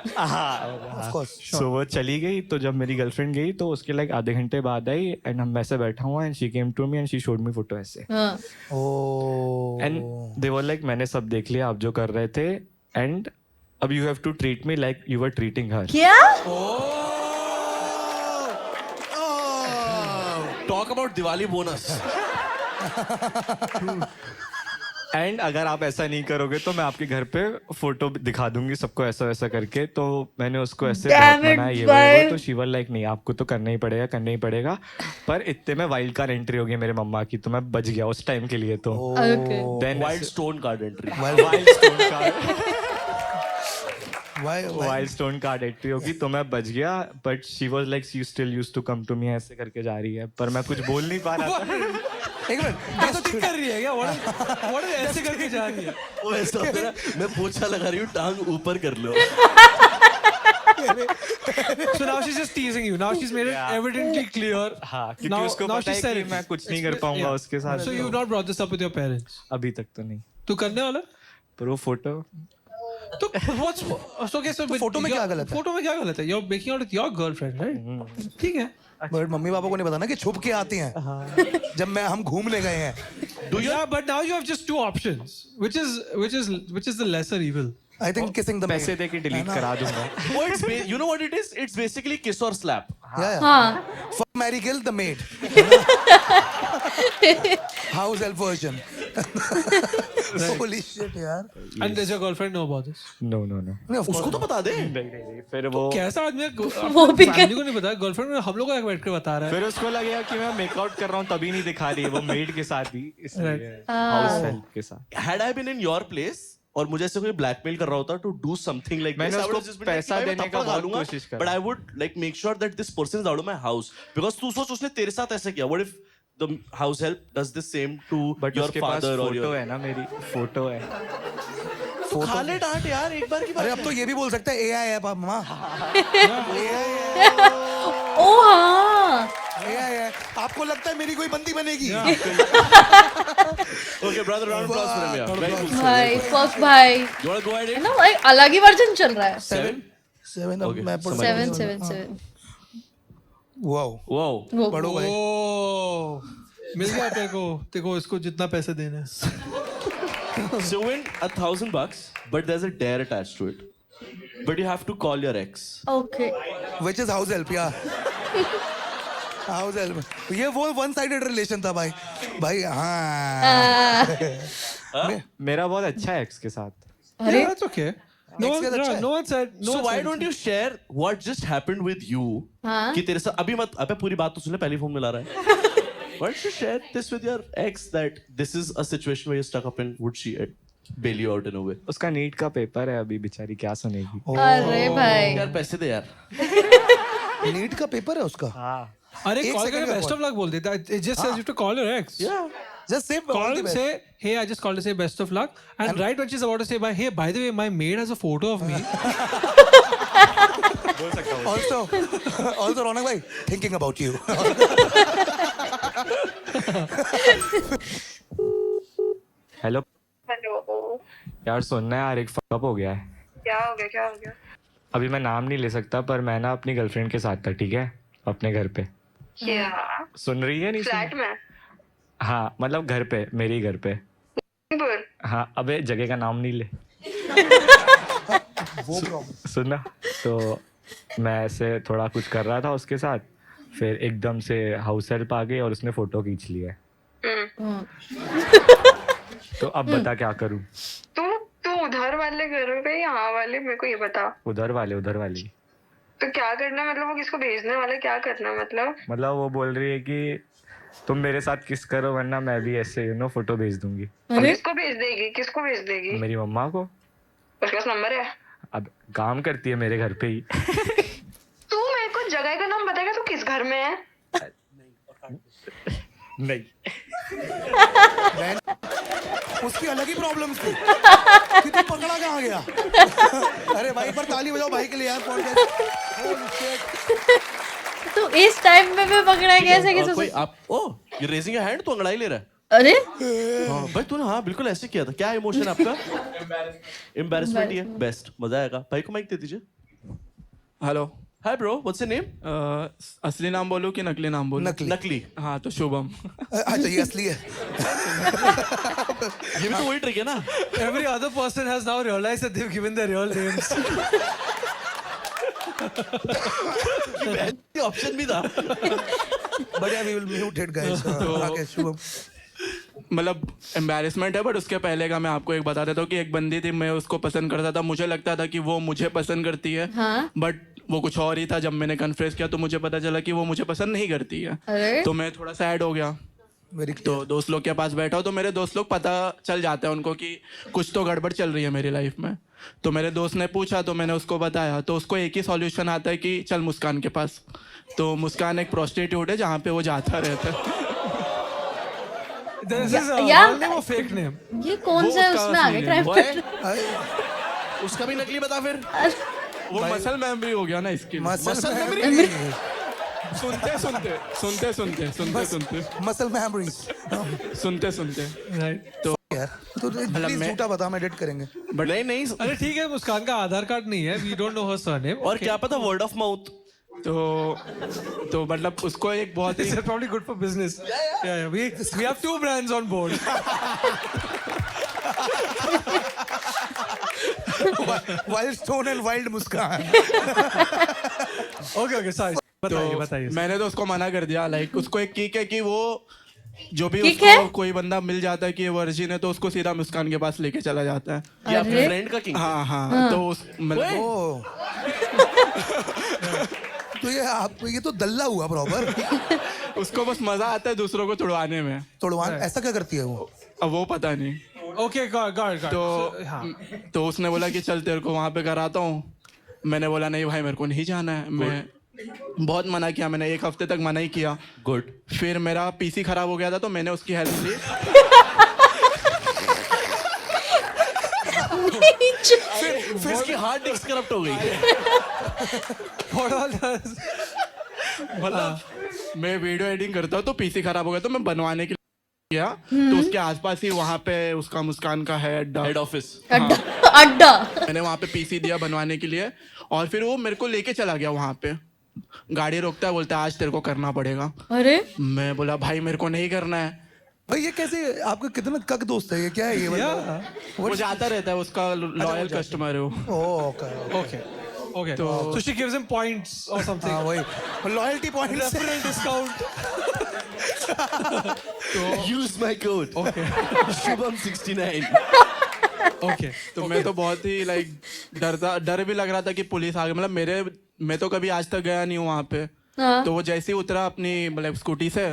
Of course. सो वो चली गई. तो जब मेरी गर्लफ्रेंड गई तो उसके लाइक आधे घंटे बाद आई. एंड हम वैसे बैठा हुआ. And she came to me and she showed me photo ऐसे. हाँ. Oh. And they were like मैंने सब देख लिया आप जो कर रहे थे. एंड अब you have to treat me like you were treating her. क्या? Talk about Diwali bonus. And अगर आप ऐसा नहीं करोगे तो मैं आपके घर पे फोटो दिखा दूंगी सबको ऐसा वैसा करके. तो मैंने उसको ऐसे Damn बहुत it, मनाया ये भाई. वो. तो शी वर लाइक नहीं आपको तो करना ही पड़ेगा. पर इतने में वाइल्ड कार्ड एंट्री हो गई मेरे मम्मा की. तो मैं बच गया उस टाइम के लिए. तो Okay. Then wild stone card entry. Wild stone card entry होगी तो मैं बच गया. But she was like she still used to come to me ऐसे करके जा रही है. पर मैं कुछ बोल नहीं पा रहा था. एक मिनट. ये तो ठीक कर रही है क्या? What is ऐसे करके जा रही है? वो ऐसा होता है ना, मैं पोछा लगा रही हूँ, टांग ऊपर कर लो. So now she's just teasing you. Now she's made it evidently clear. हाँ क्योंकि उसको now पता she है said कि it. मैं कुछ नहीं कर पाऊंगा Yeah. उसके साथ. So you've not brought this up with your parents. अभी तक तो नहीं. तू करने वाला? पर वो फोटो तो what's so okay so photo में क्या गलत है? फोटो में क्या गलत है? You're making out with your girlfriend, right? ठीक है. बट मम्मी पापा को नहीं पता ना कि छुप के आती हैं जब हम घूमने गए हैं. Yeah, but now you have just two options, which is the lesser evil. I think kissing the maid. पैसे दे के डिलीट करा दूंगा. Oh, you know what it is? It's basically kiss or slap. Yeah. हाँ. Fuck, marry, kill the maid. House help version. Holy shit यार. And does your girlfriend know about this? No. नहीं of उसको course. तो बता दे. नहीं. फिर वो कैसा आदमी है? वो भी फैमिली को नहीं पता, गर्लफ्रेंड हम लोग को बैठ कर बता रहा है. फिर उसको लगेगा कि मैं मेकआउट कर रहा हूँ तभी नहीं दिखा रही है. वो मेड के साथ ही इसलिए हाउस हेल्प के साथ. Had I been in your place और मुझे ऐसे कोई ब्लैकमेल कर रहा होता टू डू समथिंग लाइक मैंने उसको पैसा देने का बहुत कोशिश करा. But I would like make sure that this person is out of my house because तू सोच उसने तेरे साथ ऐसे किया. What if the house help does the same to but your उसके पास फादर और फोटो योर. है ना मेरी फोटो है. तो खा ले डांट यार एक बार की बात अरे अब तो ये भी बोल सकता है AI है मामा. ओ हाँ. AI है. आपको लगता है मेरी कोई बंदी बनेगी? Okay brother round of applause for him. Very good. भाई फक भाई. यू वांट टू गो है अहेड? ना भाई अलग ही वर्जन चल रहा है. 7 अब मैं पढ़ 7. Wow. वाओ. पढ़ो भाई. ओ मिल गया तेरे को इसको जितना पैसे देने हैं. So win $1,000, but there's a dare attached to it. But you have to call your ex. Okay. Which is house help, yeah. House help. ये वो one sided relation था भाई. भाई हाँ. मेरा बहुत अच्छा है एक्स के साथ. अरे that's okay. No Next year अच्छा है. one said no. So why don't you share what just happened with you? हाँ. कि तेरे साथ अभी मत अबे पूरी बात तो सुन ले पहली फोन मिला रहा है. Why don't you share this with your ex that this is a situation where you're stuck up in? Would she bail you out in a way? उसका नीट का पेपर है अभी बेचारी क्या सुनेगी. अरे भाई. यार पैसे दे यार. नीट का पेपर है उसका. हाँ. अरे एक कॉल second करके का बेस्ट ऑफ लक बोल देता. It just says you have to call your ex. Yeah. Just say all Call the and best. say, hey, I just called to say best of luck. And right when she's about to say bye, hey, by the way, my maid has a photo of me. Also रौनक भाई thinking about you. Hello hello. यार सुनना है यार एक fuck up हो गया है. क्या हो गया? अभी मैं नाम नहीं ले सकता पर मैं ना अपनी गर्लफ्रेंड के साथ था. ठीक है अपने घर पे. क्या? सुन रही है नहीं फ्लैट में? हाँ मतलब घर पे मेरे ही घर पे. बोल. हाँ अबे जगह का नाम नहीं ले. वो प्रॉब्लम. सुनना तो मैं ऐसे थोड़ा कुछ कर रहा था उसके साथ, फिर एकदम से हाउस हेल्प आ गई और उसने फोटो खींच लिया। तो अब बता क्या करूं? तू उधर वाले घर पे यहाँ वाले, मेरे को ये बता। उधर वाले तो क्या करना है, मतलब वो किसको भेजने वाला है, क्या करना है मतलब वो बोल रही है कि तुम मेरे साथ किस करो वरना मैं भी ऐसे फोटो भेज दूंगी। अरे किसको भेज देगी? मेरी मम्मा को। उसके पास नंबर है? अब काम करती है मेरे घर पे ही। तू मेरे को जगह का नाम बताएगा तू किस घर में है? नहीं, उसकी अलग ही प्रॉब्लम्स थी कि तू पकड़ा कहाँ गया। अरे भाई पर ताली बजाओ भाई के लिए यार। तो इस टाइम में भी पकड़ा कैसे किसी कोई से? आप यू रेजिंग योर हैंड, तो अंगड़ाई ले रहा है। अरे हाँ भाई तूने हाँ बिल्कुल ऐसे किया था। क्या इमोशन आपका? एम्बैरेसमेंट ही है। बेस्ट, मजा आएगा। भाई को माइक दे दीजिए। Hello. Hi bro, what's your name? असली नाम बोलूं कि नकली नाम बोलूं? नकली। हाँ तो शुभम। अच्छा ये असली है। ये भी तो वही ट्रिक है ना। Every other person has now realized that they've given their real names. Option भी था। But yeah, we will mute it, guys. Okay, Shubham. मतलब एम्बैरेसमेंट है, बट उसके पहले का मैं आपको एक बता देता हूँ कि एक बंदी थी, मैं उसको पसंद करता था, मुझे लगता था कि वो मुझे पसंद करती है, हाँ? बट वो कुछ और ही था। जब मैंने कन्फ्रेस किया तो मुझे पता चला कि वो मुझे पसंद नहीं करती है। अरे तो मैं थोड़ा सैड हो गया। तो दोस्त लोग के पास बैठा हूँ तो मेरे दोस्त लोग पता चल जाता है उनको कि कुछ तो गड़बड़ चल रही है मेरी लाइफ में। तो मेरे दोस्त ने पूछा तो मैंने उसको बताया, तो उसको एक ही सॉल्यूशन आता है कि चल मुस्कान के पास। तो मुस्कान एक प्रोस्टिट्यूट है जहाँ पे वो जाता रहता है। This is a Yeah. real name or fake name? ये कौन वो सा उसका उसमें आ असली गया name क्राइम? उसका भी नकली बता फिर। वो मसल मेमोरी हो गया ना इसके लिए। मसल सुनते मेमोरीज। सुनते Right. तो यार तो प्लीज झूठा बता, हम एडिट करेंगे। बट नहीं अरे ठीक है, मुस्कान का आधार कार्ड नहीं है। We don't know her surname. और क्या पता वर्ड ऑफ माउथ। तो मतलब उसको एक बहुत ही This is probably good for business. Yeah. We have 2 brands on board. Wild stone and wild Muskan. Okay. Sorry. बताइए। मैंने तो उसको मना कर दिया। लाइक उसको एक किक है कि वो जो भी किक उसको है? कोई बंदा मिल जाता है कि ये वर्जिन है तो उसको सीधा मुस्कान के पास लेके चला जाता है। ये आपके अरे? फ्रेंड का किंग। हाँ। तो मतलब ओ तो ये तो दल्ला हुआ प्रॉपर। उसको बस मजा आता है दूसरों को तुड़वाने में। तोड़वान ऐसा क्या करती है वो? अब वो पता नहीं। Okay, got it. तो उसने बोला कि चल तेरे को वहां पे कराता हूँ। मैंने बोला नहीं भाई मेरे को नहीं जाना है। मैं बहुत मना किया, मैंने 1 हफ्ते तक मना ही किया। गुड। फिर मेरा पीसी खराब हो गया था तो मैंने उसकी हेल्प ली। फिर इसकी हार्ड डिस्क करप्ट हो गई। What all does? मतलब मैं वीडियो एडिटिंग करता हूँ तो पीसी खराब हो गया तो मैं बनवाने के लिए गया। तो उसके आसपास ही वहाँ पे उसका मुस्कान का है अड्डा। Head office. अड्डा। मैंने वहाँ पे पीसी दिया बनवाने के लिए और फिर वो मेरे को लेके चला गया वहाँ पे। गाड़ी रोकता है, बोलता है आज तेरे को करना पड़ेगा। अरे मैं बोला भाई मेरे को नहीं करना है। भाई ये कैसे आपका कितना कक दोस्त है ये? क्या है ये? वो जाता रहता है, उसका लॉयल कस्टमर है वो। Okay. So she gives him points or something. हाँ वही loyalty point. Referral discount. Use my code. Okay. Shubham 69। Okay. तो मैं तो बहुत ही लाइक डर भी लग रहा था कि पुलिस आ गई। मतलब मैं तो कभी आज तक गया नहीं हूँ वहाँ पे। हाँ। तो वो जैसे ही उतरा अपनी मतलब स्कूटी से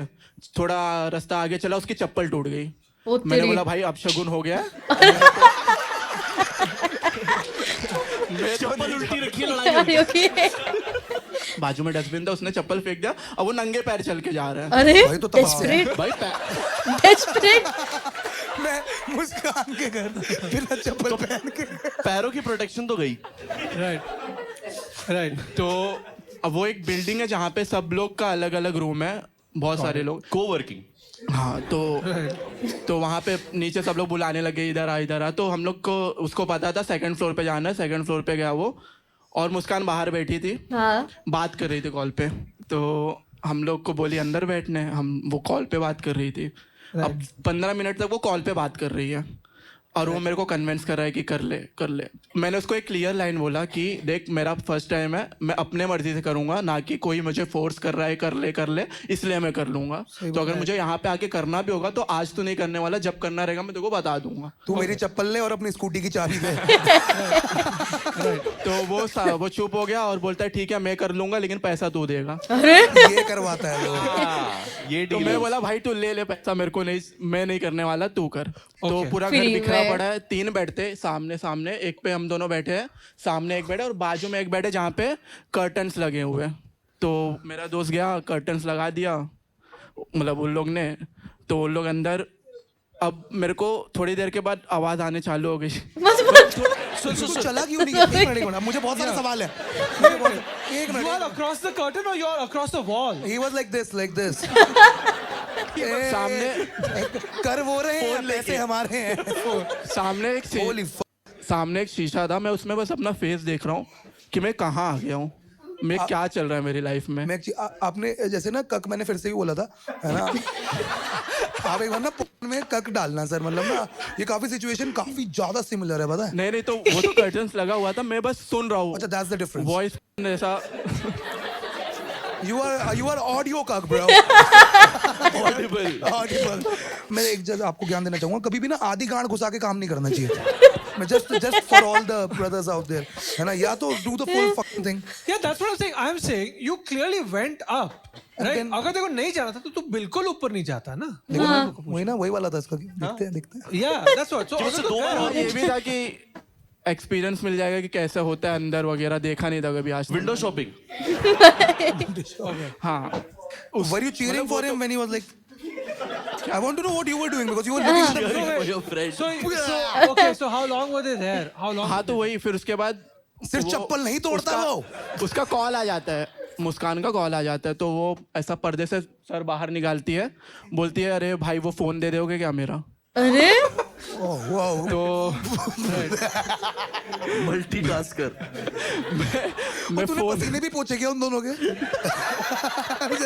थोड़ा रास्ता आगे चला, उसकी चप्पल टूट गई। मैंने बोला भाई अब शगुन हो गया। चप्पल उल्टी रखी है, लड़ाई हो गई। बाजू में डस्टबिन था, उसने चप्पल फेंक दिया। अब वो नंगे पैर चल के जा रहा है। अरे भाई तो तपस्या है। भाई डेस्परेट। मैं मुस्कान के घर बिना चप्पल पहन के। पैरों की प्रोटेक्शन तो गई। Right. तो अब वो एक बिल्डिंग है जहाँ पे सब लोग का अलग अलग रूम है, बहुत सारे लोग। कोवर्किंग। हाँ तो वहाँ पे नीचे सब लोग बुलाने लगे इधर आ। तो हम लोग को उसको पता था 2nd फ्लोर पे जाना है। 2nd फ्लोर पे गया वो और मुस्कान बाहर बैठी थी। हाँ। बात कर रही थी कॉल पे। तो हम लोग को बोली अंदर वो कॉल पे बात कर रही थी। अब 15 मिनट तक वो कॉल पे बात कर रही है। और वो मेरे को कन्विंस कर रहा है कि कर ले। मैंने उसको एक क्लियर लाइन बोला कि देख मेरा फर्स्ट टाइम है, मैं अपने मर्जी से करूंगा, ना कि कोई मुझे फोर्स कर रहा है कर ले इसलिए मैं कर लूंगा। तो अगर मुझे यहाँ पे आके करना भी होगा तो आज तो नहीं करने वाला, जब करना रहेगा मैं तेरे को बता दूंगा। तू मेरी चप्पल ले और अपनी स्कूटी की चाबी दे। तो वो चुप हो गया और बोलता है ठीक है मैं कर लूंगा लेकिन पैसा तू देगा। ये करवाता है लोग। ये तो मैं बोला भाई तू ले पैसा, मेरे को नहीं, मैं नहीं करने वाला, तू कर। तो पूरा घर Free बिखरा में। पड़ा है, 3 बेड थे सामने, एक पे हम दोनों बैठे हैं, सामने एक बेड है और बाजू में एक बेड है जहाँ पे कर्टन्स लगे हुए हैं। तो मेरा दोस्त गया, कर्टन्स लगा दिया, मतलब उन लोग ने, तो उन लोग अंदर। अब मेरे को थोड़ी देर के बाद आवाज आने चालू हो गई। तू चला क्यों नहीं? एक मिनट, मुझे बहुत सारे सवाल है। एक You are minute. across the curtain or you are across the wall? He was like this. सामने कर वो रहे हैं, पैसे हमारे हैं। सामने एक Holy सामने एक शीशा था, मैं उसमें बस अपना फेस देख रहा हूँ कि मैं कहाँ आ गया हूँ, मैं क्या चल रहा है मेरी लाइफ में। मैं आपने जैसे ना कक, मैंने फिर से ही बोला था, है ना? आप एक बार ना porn में कक डालना सर, मतलब ना ये काफी सिचुएशन काफी ज्यादा सिमिलर है, पता है? नहीं तो वो तो कर्टन्स लगा हुआ था, मैं बस सुन रहा हूँ। अच्छा, that's the difference. वॉइस ऐसा You are audio cock, bro. Audible. मैं एक जगह आपको ज्ञान देना चाहूंगा, कभी भी ना आधी गांड घुसा के काम नहीं करना चाहिए। मैं just for all the brothers out there, है ना? या तो do the full fucking thing. Yeah, that's what I'm saying. I'm saying you clearly went up. Right? then- अगर देखो नहीं जाना था तो तू बिल्कुल ऊपर नहीं जाता ना। वही ना, वही वाला था इसका। देखते हैं। Yeah, that's what. So अगर तो और ये भी था कि एक्सपीरियंस मिल जाएगा कि कैसे होता है अंदर वगैरह, देखा नहीं था कभी आज तक। Window shopping. हाँ। Were you cheering for him when he was like? I want to know what you were doing because you were looking at the your friend. so okay, so how long were they there? How long? हाँ तो वही, फिर उसके बाद सिर्फ वो- चप्पल नहीं तोड़ता उसका- वो। उसका कॉल आ जाता है, मुस्कान का कॉल आ जाता है, तो वो ऐसा पर्दे से सर बाहर निकालती है, बोलती है अरे भाई वो फोन दे दोगे क्या मेरा? अरे तो मल्टीटास्कर। मैं तूने फोन पसीने भी पूछे क्या उन दोनों के? I'm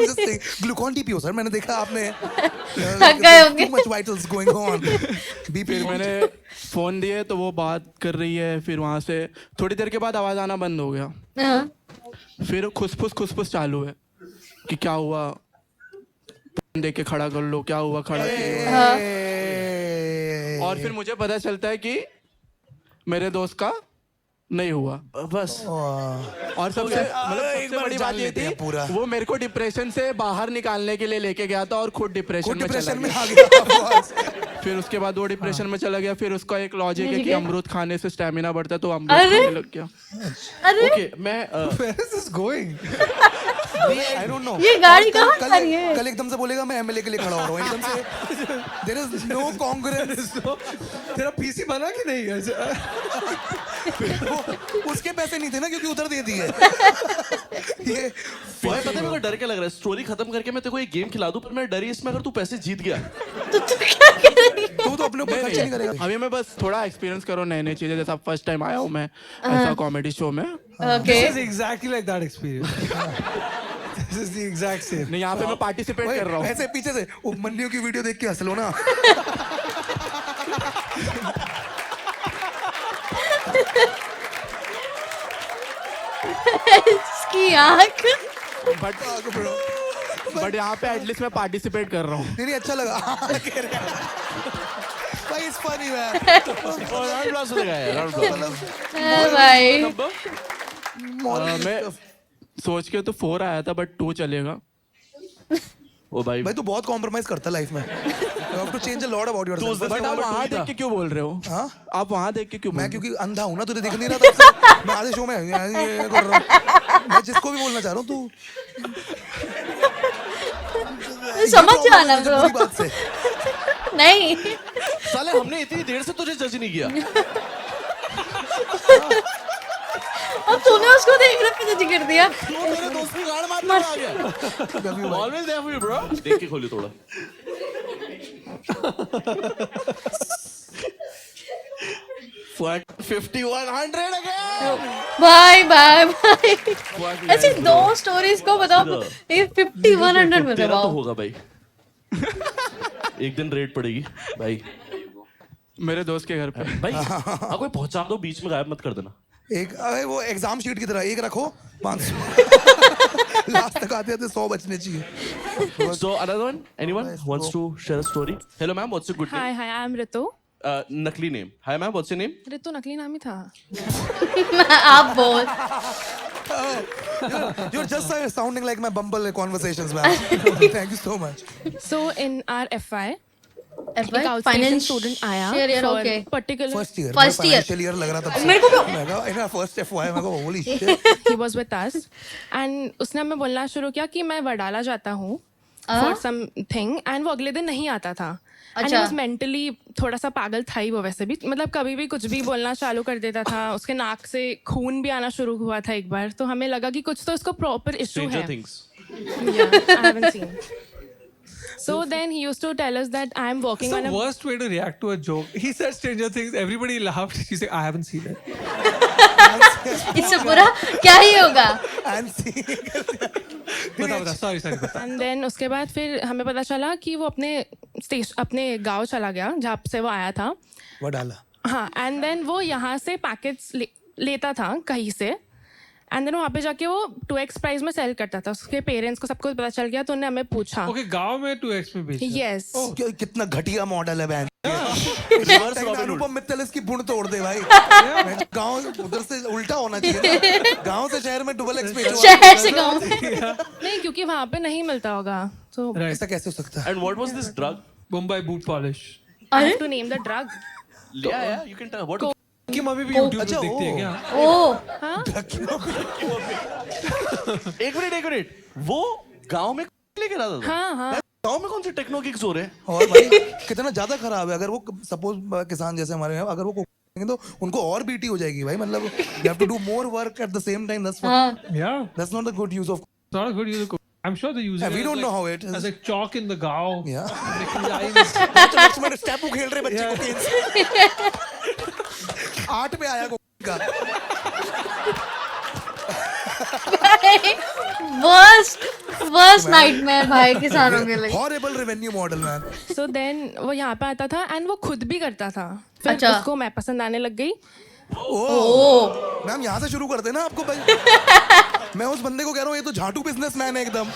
just saying. Glucon D पियो सर, मैंने देखा आपने। थक गए होंगे। Too much vitals going on. फिर मैंने फोन दिए तो वो बात कर रही है, फिर वहां से थोड़ी देर के बाद आवाज आना बंद हो गया, हाँ। फिर खुसफुस चालू है कि क्या हुआ, देख के खड़ा कर लो, क्या हुआ, खड़ा क्यों हुआ? और फिर मुझे पता चलता है कि मेरे दोस्त का नहीं हुआ बस। और सबसे बड़ी बात ये थी, पूरा। वो मेरे को डिप्रेशन से बाहर निकालने के लिए लेके गया था और खुद डिप्रेशन में चला डिप्रेशन में गया। आ गया। फिर उसके बाद वो डिप्रेशन में चला गया, फिर उसका एक लॉजिक है कि ठीक है। अमरूद खाने से स्टेमिना बढ़ता है, तो अमरूद अरे! खाने लग गया। अरे ओके, मैं Where is this going? I don't know. ये गाड़ी और कहाँ जा रही है? कल एकदम से बोलेगा मैं एमएलए के लिए खड़ा हो रहा हूँ, एकदम से there is no congruence. तेरा पीसी बना कि नहीं? उसके पैसे नहीं थे ना, क्योंकि उधर दे दिए। ये पता है मेरे को डर क्या लग रहा है? स्टोरी खत्म करके मैं तेरे को एक गेम खिला दूं, पर मैं डरी इसमें अगर तू पैसे जीत गया। तू तो अपने ऊपर खर्च नहीं करेगा। अभी मैं बस थोड़ा एक्सपीरियंस करो नई नई चीजें, जैसा फर्स्ट टाइम आया हूँ मैं ऐसा कॉमेडी शो में। Okay. This is exactly like that experience. This is the exact same. नहीं, यहाँ पे मैं पार्टिसिपेट कर रहा हूँ। ऐसे पीछे से उपमन्यु की वीडियो देख के हंस लो ना। इसकी आँख। बट यहाँ पे एटलीस्ट मैं पार्टिसिपेट कर रहा हूँ। नहीं अच्छा लगा। भाई इट्स फनी मैन। और राउंड ब्लास्ट हो जाएगा यार, राउंड ब्लास्ट। भाई मैं सोच के तो 4 आया था, बट 2 चलेगा। ओ भाई, भाई तू बहुत कॉम्प्रोमाइज करता है लाइफ में। You have to change a lot about yourself. But आप वहाँ देख के क्यों बोल रहे हो? हाँ? आप वहाँ देख के क्यों मैं बोल रहे क्योंकि अंधा हूँ ना, तुझे दिख नहीं रहा तब से। मैं आधे शो में ये कर रहा हूँ। मैं जिसको भी बोलना चाह रहा हूँ, तू समझ जाना मुझे ब्रो। पूरी बात से। नहीं साले हमने इतनी देर से तुझे जज नहीं किया। अब तूने उसको देखना कैसे जिक्र दिया? तू मेरे दोस्त की गाड़ मारने आ गया। Always there for you, bro. देख के खोली थोड़ा। What? 5100 again. Bye bye bye. ऐसी 2 स्टोरीज को बताओ, ये 5100 में तेरा तो दबाओ। होगा भाई। एक दिन रेट पड़ेगी भाई। मेरे दोस्त के घर पे। भाई हाँ, कोई पहुंचा दो, बीच में गायब मत कर देना। एक अरे वो एग्जाम शीट की तरह एक रखो 500 लास्ट तक आते आते 100 बचने चाहिए. So another one, anyone wants to share a story? Hello ma'am, what's your good name? Hi, I'm Ritu. नकली name. Hi ma'am, what's your name? Ritu नकली नाम ही था. आप बोल. You're just sounding like my Bumble conversations, man. Thank you so much. So in our FY, एक FY outstation finance student आया year, for okay. particular. First year. First year. Financial year लग रहा था. मेरे को भी. मैं कहा इन फर्स्ट FY मैं कहा holy shit. He was with us and उसने हमें बोलना शुरू किया कि मैं वडाला जाता हूँ for something and वो अगले दिन नहीं आता था. And he was mentally थोड़ा सा पागल था ही वो वैसे भी, मतलब कभी भी कुछ भी बोलना चालू कर देता था. उसके नाक से खून भी आना शुरू हुआ था एक बार, तो हमें लगा कि कुछ तो इसको प्रॉपर इशू Stranger है. Things. Yeah, I haven't seen. So then he used to tell us that I am working It's on the a. worst way to react to a joke. He said Stranger Things. Everybody laughed. He said, I haven't seen it. इससे बुरा क्या ही होगा. बता. Sorry. And then उसके बाद फिर हमें पता चला कि वो अपने गांव चला गया जहाँ से वो आया था. वो डाला. हाँ, and then वो यहाँ से पैकेट्स लेता था कहीं से. एंड देन वहाँ पे जाके वो 2x प्राइस में सेल करता था. उसके पेरेंट्स को सबको पता चल गया, तो उन्होंने हमें पूछा. Okay, गांव में 2x में बेचा. यस. कितना घटिया मॉडल है बहन. अनुपम मित्तल इसकी बुन तोड़ दे भाई. गांव उधर से उल्टा होना चाहिए. गांव से शहर में डबल एक्स बेचो. शहर से गांव में. नहीं, क्योंकि वहाँ पे नहीं मिलता होगा. तो ऐसा कैसे हो सकता है? And what was this drug? Mumbai boot polish. I have to name the drug. Yeah, you can tell. What? की मम्मी भी YouTube पे देखती है क्या? ओ. एक मिनट. वो गांव में लेके आता था. हाँ. गांव में कौन से टेक्नो किक्स हो रहे हैं? और भाई कितना ज्यादा खराब है. अगर वो सपोज किसान जैसे हमारे हैं, अगर वो करेंगे तो उनको और बीटी हो जाएगी भाई. मतलब you have to do more work at the same time. Yeah. That's not a good use of. It's not a good use of. I'm sure they use it. We don't know how it is. As a chalk in the गांव. Yeah. Lines. Step खेल रहे बच्चे को 3 से 8 पे आया का. Worst nightmare भाई किसानों के लिए. Horrible revenue model man. So then वो यहाँ पे आता था एंड वो खुद भी करता था. फिर अच्छा. उसको मैं पसंद आने लग गई. ओह मैम यहाँ से शुरू करते हैं ना आपको भाई. मैं उस बंदे को कह रहा हूँ ये तो झाटू बिजनेसमैन है एकदम.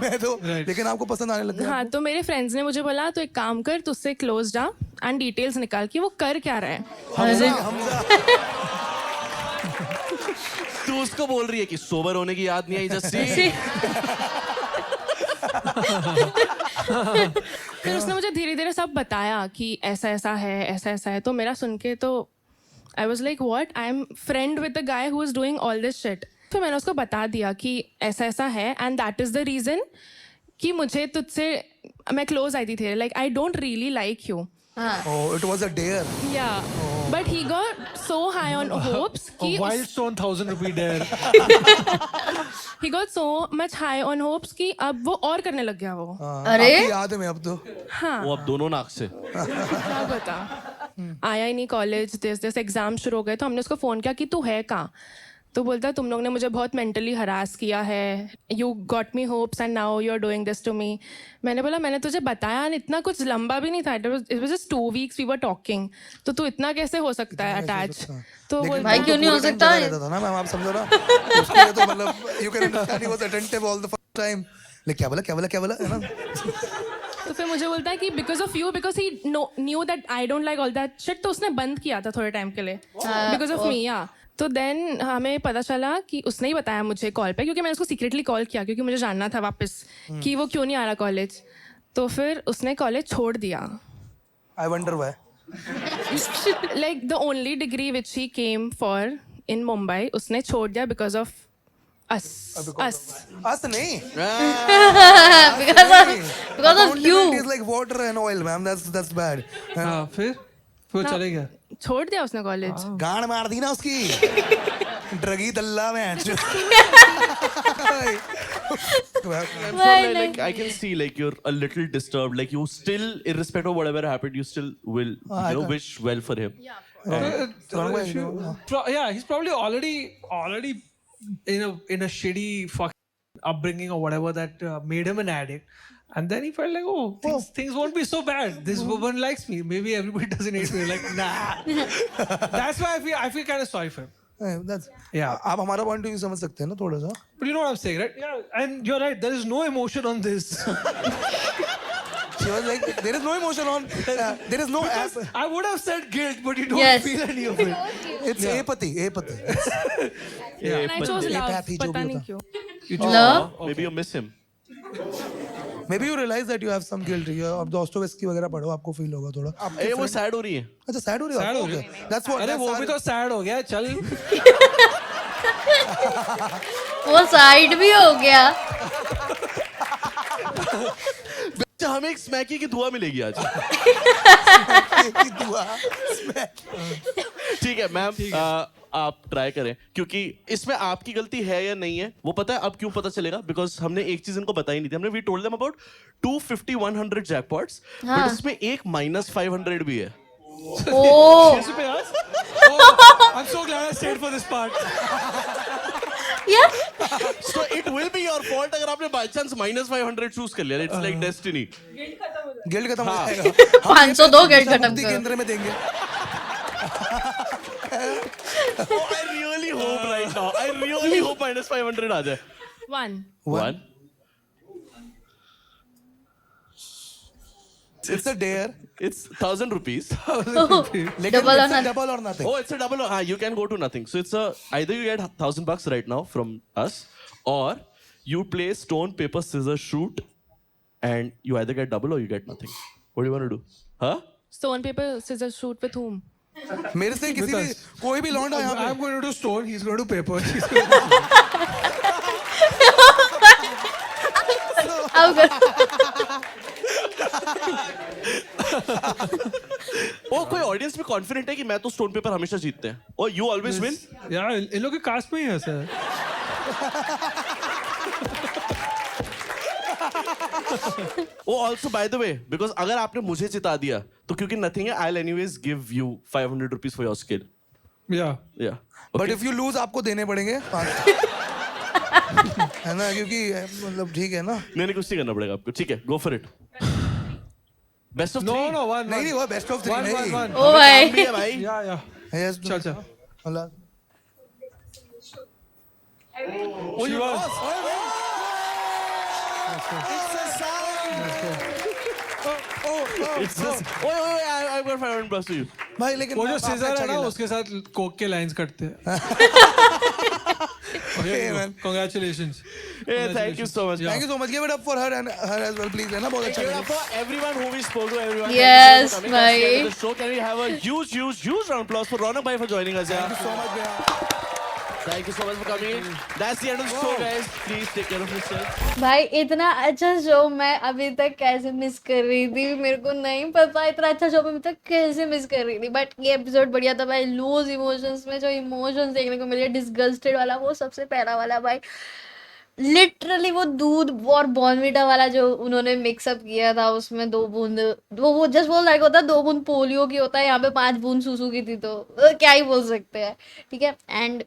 मैं तो लेकिन आपको पसंद आने लग गया. हाँ, तो मेरे फ्रेंड्स ने मुझे बोला तो एक काम कर, तू उससे क्लोज जा एंड डिटेल्स निकाल कि वो कर क्या रहा है. हमजा तू उसको बोल रही है कि सोबर होने की याद नहीं आई जस्सी. फिर उसने मुझे धीरे धीरे सब बताया कि ऐसा ऐसा है. तो मेरा सुन के तो I was like what, I am friend with the guy who is doing all this shit. फिर मैंने उसको बता दिया कि ऐसा ऐसा है and that is the reason कि मुझे तुझसे मैं क्लोज आई थी. Like I don't really like you. Oh, it was a dare. Yeah, but he got so high on hopes A कि wild stone 1,000 rupee dare. he got so much high on hopes कि अब वो और करने लग गया वो. अरे आपकी याद है मैं अब तो. हाँ, वो अब दोनों नाक से. क्या बता. आया ही नहीं कॉलेज. दिस एग्जाम शुरू हो गए तो हमने उसको फोन किया कि तू है कहाँ. तो बोलता तुम लोग ने मुझे बहुत मेंटली हरास किया है. You got me hopes and now you are doing this to me. मैंने बोला मैंने तुझे बताया, इतना कुछ लंबा भी नहीं था. It was just 2 weeks we were talking. तो तू इतना कैसे हो सकता है अटैच. तो लेकिन भाई क्यों नहीं हो सकता. रहता था ना मैम, आप समझो ना. उसके लिए तो मतलब you can understand he was attentive all the first time. ले क्या बोला है ना. तो फिर मुझे बोलता है कि because of you, because he knew that I don't like all that shit. तो उसने बंद किया था थोड़े टाइम के लिए बिकॉज ऑफ मी. या तो देन हमें पता चला कि उसने ही बताया मुझे कॉल पे, क्योंकि मैंने उसको सीक्रेटली कॉल किया क्योंकि मुझे जानना था वापस कि वो क्यों नहीं आ रहा कॉलेज. तो फिर उसने कॉलेज छोड़ दिया. I wonder why. Like the only degree which he came for in Mumbai उसने छोड़ दिया बिकॉज ऑफ us. Us नहीं. because of you. Accountability is like water and oil, ma'am. That's bad. हाँ, फिर चले गया. छोड़ दिया उसने कॉलेज. गांड मार दी ना उसकी. ड्रगी दल्ला में. Like I can see like you're a little disturbed. Like you still, irrespective of whatever happened, you still will wish well for him. Yeah, he's probably already in a shitty fucking upbringing or whatever that made him an addict. And then he felt like, oh, things won't be so bad. This woman likes me. Maybe everybody doesn't hate me. Like, nah. That's why I feel kind of sorry for him. Yeah. आप हमारा point of view समझ सकते हैं ना थोड़ा सा. But you know what I'm saying, right? Yeah. And you're right. There is no emotion on this. She was like, there is no emotion on. There is no. I would have said guilt, but you don't Yes. feel any of it. It's apathy. And I chose love. Apathy जो पता भी नहीं होता. क्यों. Love? Maybe you miss him. Maybe you realize that you have some guilt. अब Dostoevsky वगैरह पढ़ो आपको फील होगा थोड़ा. ए वो sad हो रही है. अच्छा sad हो रही है. Sad हो रही है. That's what. अरे वो भी तो sad हो गया. चल. वो साइड भी हो गया. हमें एक स्मैकी की दुआ मिलेगी आज. ठीक है मैम, आप ट्राई करें क्योंकि इसमें आपकी गलती है या नहीं है वो पता है. अब क्यों पता चलेगा? बिकॉज हमने एक चीज इनको बताई नहीं थी. हमने we told them about 250 100 jackpots, but इसमें एक -500 भी है. Oh. I'm so glad I stayed for this part. Yeah. So it will be your fault अगर आपने by chance -500 चूज कर लिया. It's like destiny. गिल्ट खत्म हो जाएगा. 502 गिल्ट खत्म बुद्धि करो. केंद्र में देंगे. Oh, I really hope right now. I really hope -500 आ जाए. 1. 1. It's a dare. It's 1,000 rupees. लेकिन Double or it's a nothing. double or nothing. Oh, it's a double. You can go to nothing. So it's a either you get $1,000 right now from us, or you play stone, paper, scissors, shoot, and you either get double or you get nothing. What do you want to do? Huh? Stone, paper, scissors, shoot with whom? मेरे से किसी भी कोई भी लौंडा यहाँ पे. I'm going to do stone. He's going to do paper. अब ओ कोई ऑडियंस में कॉन्फिडेंट है कि मैं तो स्टोन पेपर हमेशा जीतते हैं. और यू ऑलवेज विन. यार इन लोग के कास्ट में ही है sir. Oh also by the way, because अगर आपने मुझे जिता दिया तो क्योंकि नथिंग है, I will anyways give you 500 rupees for your skill. या बट इफ यू लूज आपको देने पड़ेंगे 5. है ना, क्योंकि मतलब ठीक है ना. नहीं कुछ नहीं करना पड़ेगा आपको. ठीक है, go for it. Best of 3. No, one. नहीं वो बेस्ट ऑफ 3 नहीं. One. ओ भाई. भी है भाई. Yeah. Yes, चल. अल्लाह. She was. It's just. Wait, I've got 500 plus to you. भाई लेकिन वो जो आपने सीजर अच्छा है ना खेला. उसके साथ कोक के लाइंस कटते हैं. Hey, man. Congratulations. Hey, thank you so much. Thank you so much. Give it up for her and her as well, please. है ना, बहुत अच्छा Give it खेला. up for everyone who we spoke to, everyone. Yes, Thank you so much for coming. bhai. That's the end of the show. Can we have a huge round of applause for Ronak bhai for joining us? Thank you so much, भैया. Thank you so much for coming. That's the end of the show, guys. Please take care of yourself. भाई इतना अच्छा show मैं अभी तक कैसे miss कर रही थी मेरे को नहीं पता. इतना अच्छा शो मैं अभी तक कैसे मिस कर रही थी. बट ये एपिसोड बढ़िया था भाई. लूज इमोशंस में जो इमोशंस देखने को मिले, डिसगस्टेड वाला वो सबसे पहला वाला भाई. लिटरली वो दूध और बॉर्नविटा वाला जो उन्होंने मिक्सअप किया था, उसमें 2 बूंद वो जस्ट बोल लाइक होता है 2 बूंद पोलियो की होता है, यहाँ पे 5 बूंद सूसू की थी. तो क्या ही बोल सकते हैं. ठीक है. एंड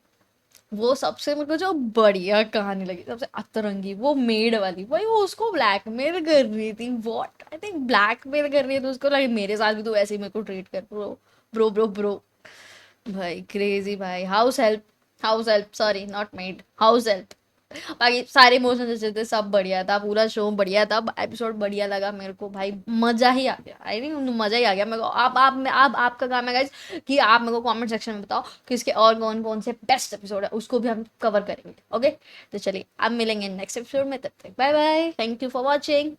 वो सबसे मेरे को जो बढ़िया कहानी लगी, सबसे अतरंगी, वो मेड वाली. भाई वो उसको ब्लैकमेल कर रही थी. व्हाट, आई थिंक ब्लैकमेल कर रही है तो उसको लगे मेरे साथ भी तो ऐसे ही मेरे को ट्रीट कर. ब्रो भाई क्रेजी भाई. House help sorry not made, house help. बाकी सारे इमोशंस जैसे थे, सब बढ़िया था. पूरा शो बढ़िया था. एपिसोड बढ़िया लगा मेरे को भाई. मजा ही आ गया. आई थिंक मजा ही आ गया मेरे को. आपका काम है गाइस कि आप मेरे को कमेंट सेक्शन में बताओ कि इसके और कौन से बेस्ट एपिसोड है, उसको भी हम कवर करेंगे. ओके, तो चलिए अब मिलेंगे नेक्स्ट एपिसोड में. तब तक bye bye. Thank you for watching.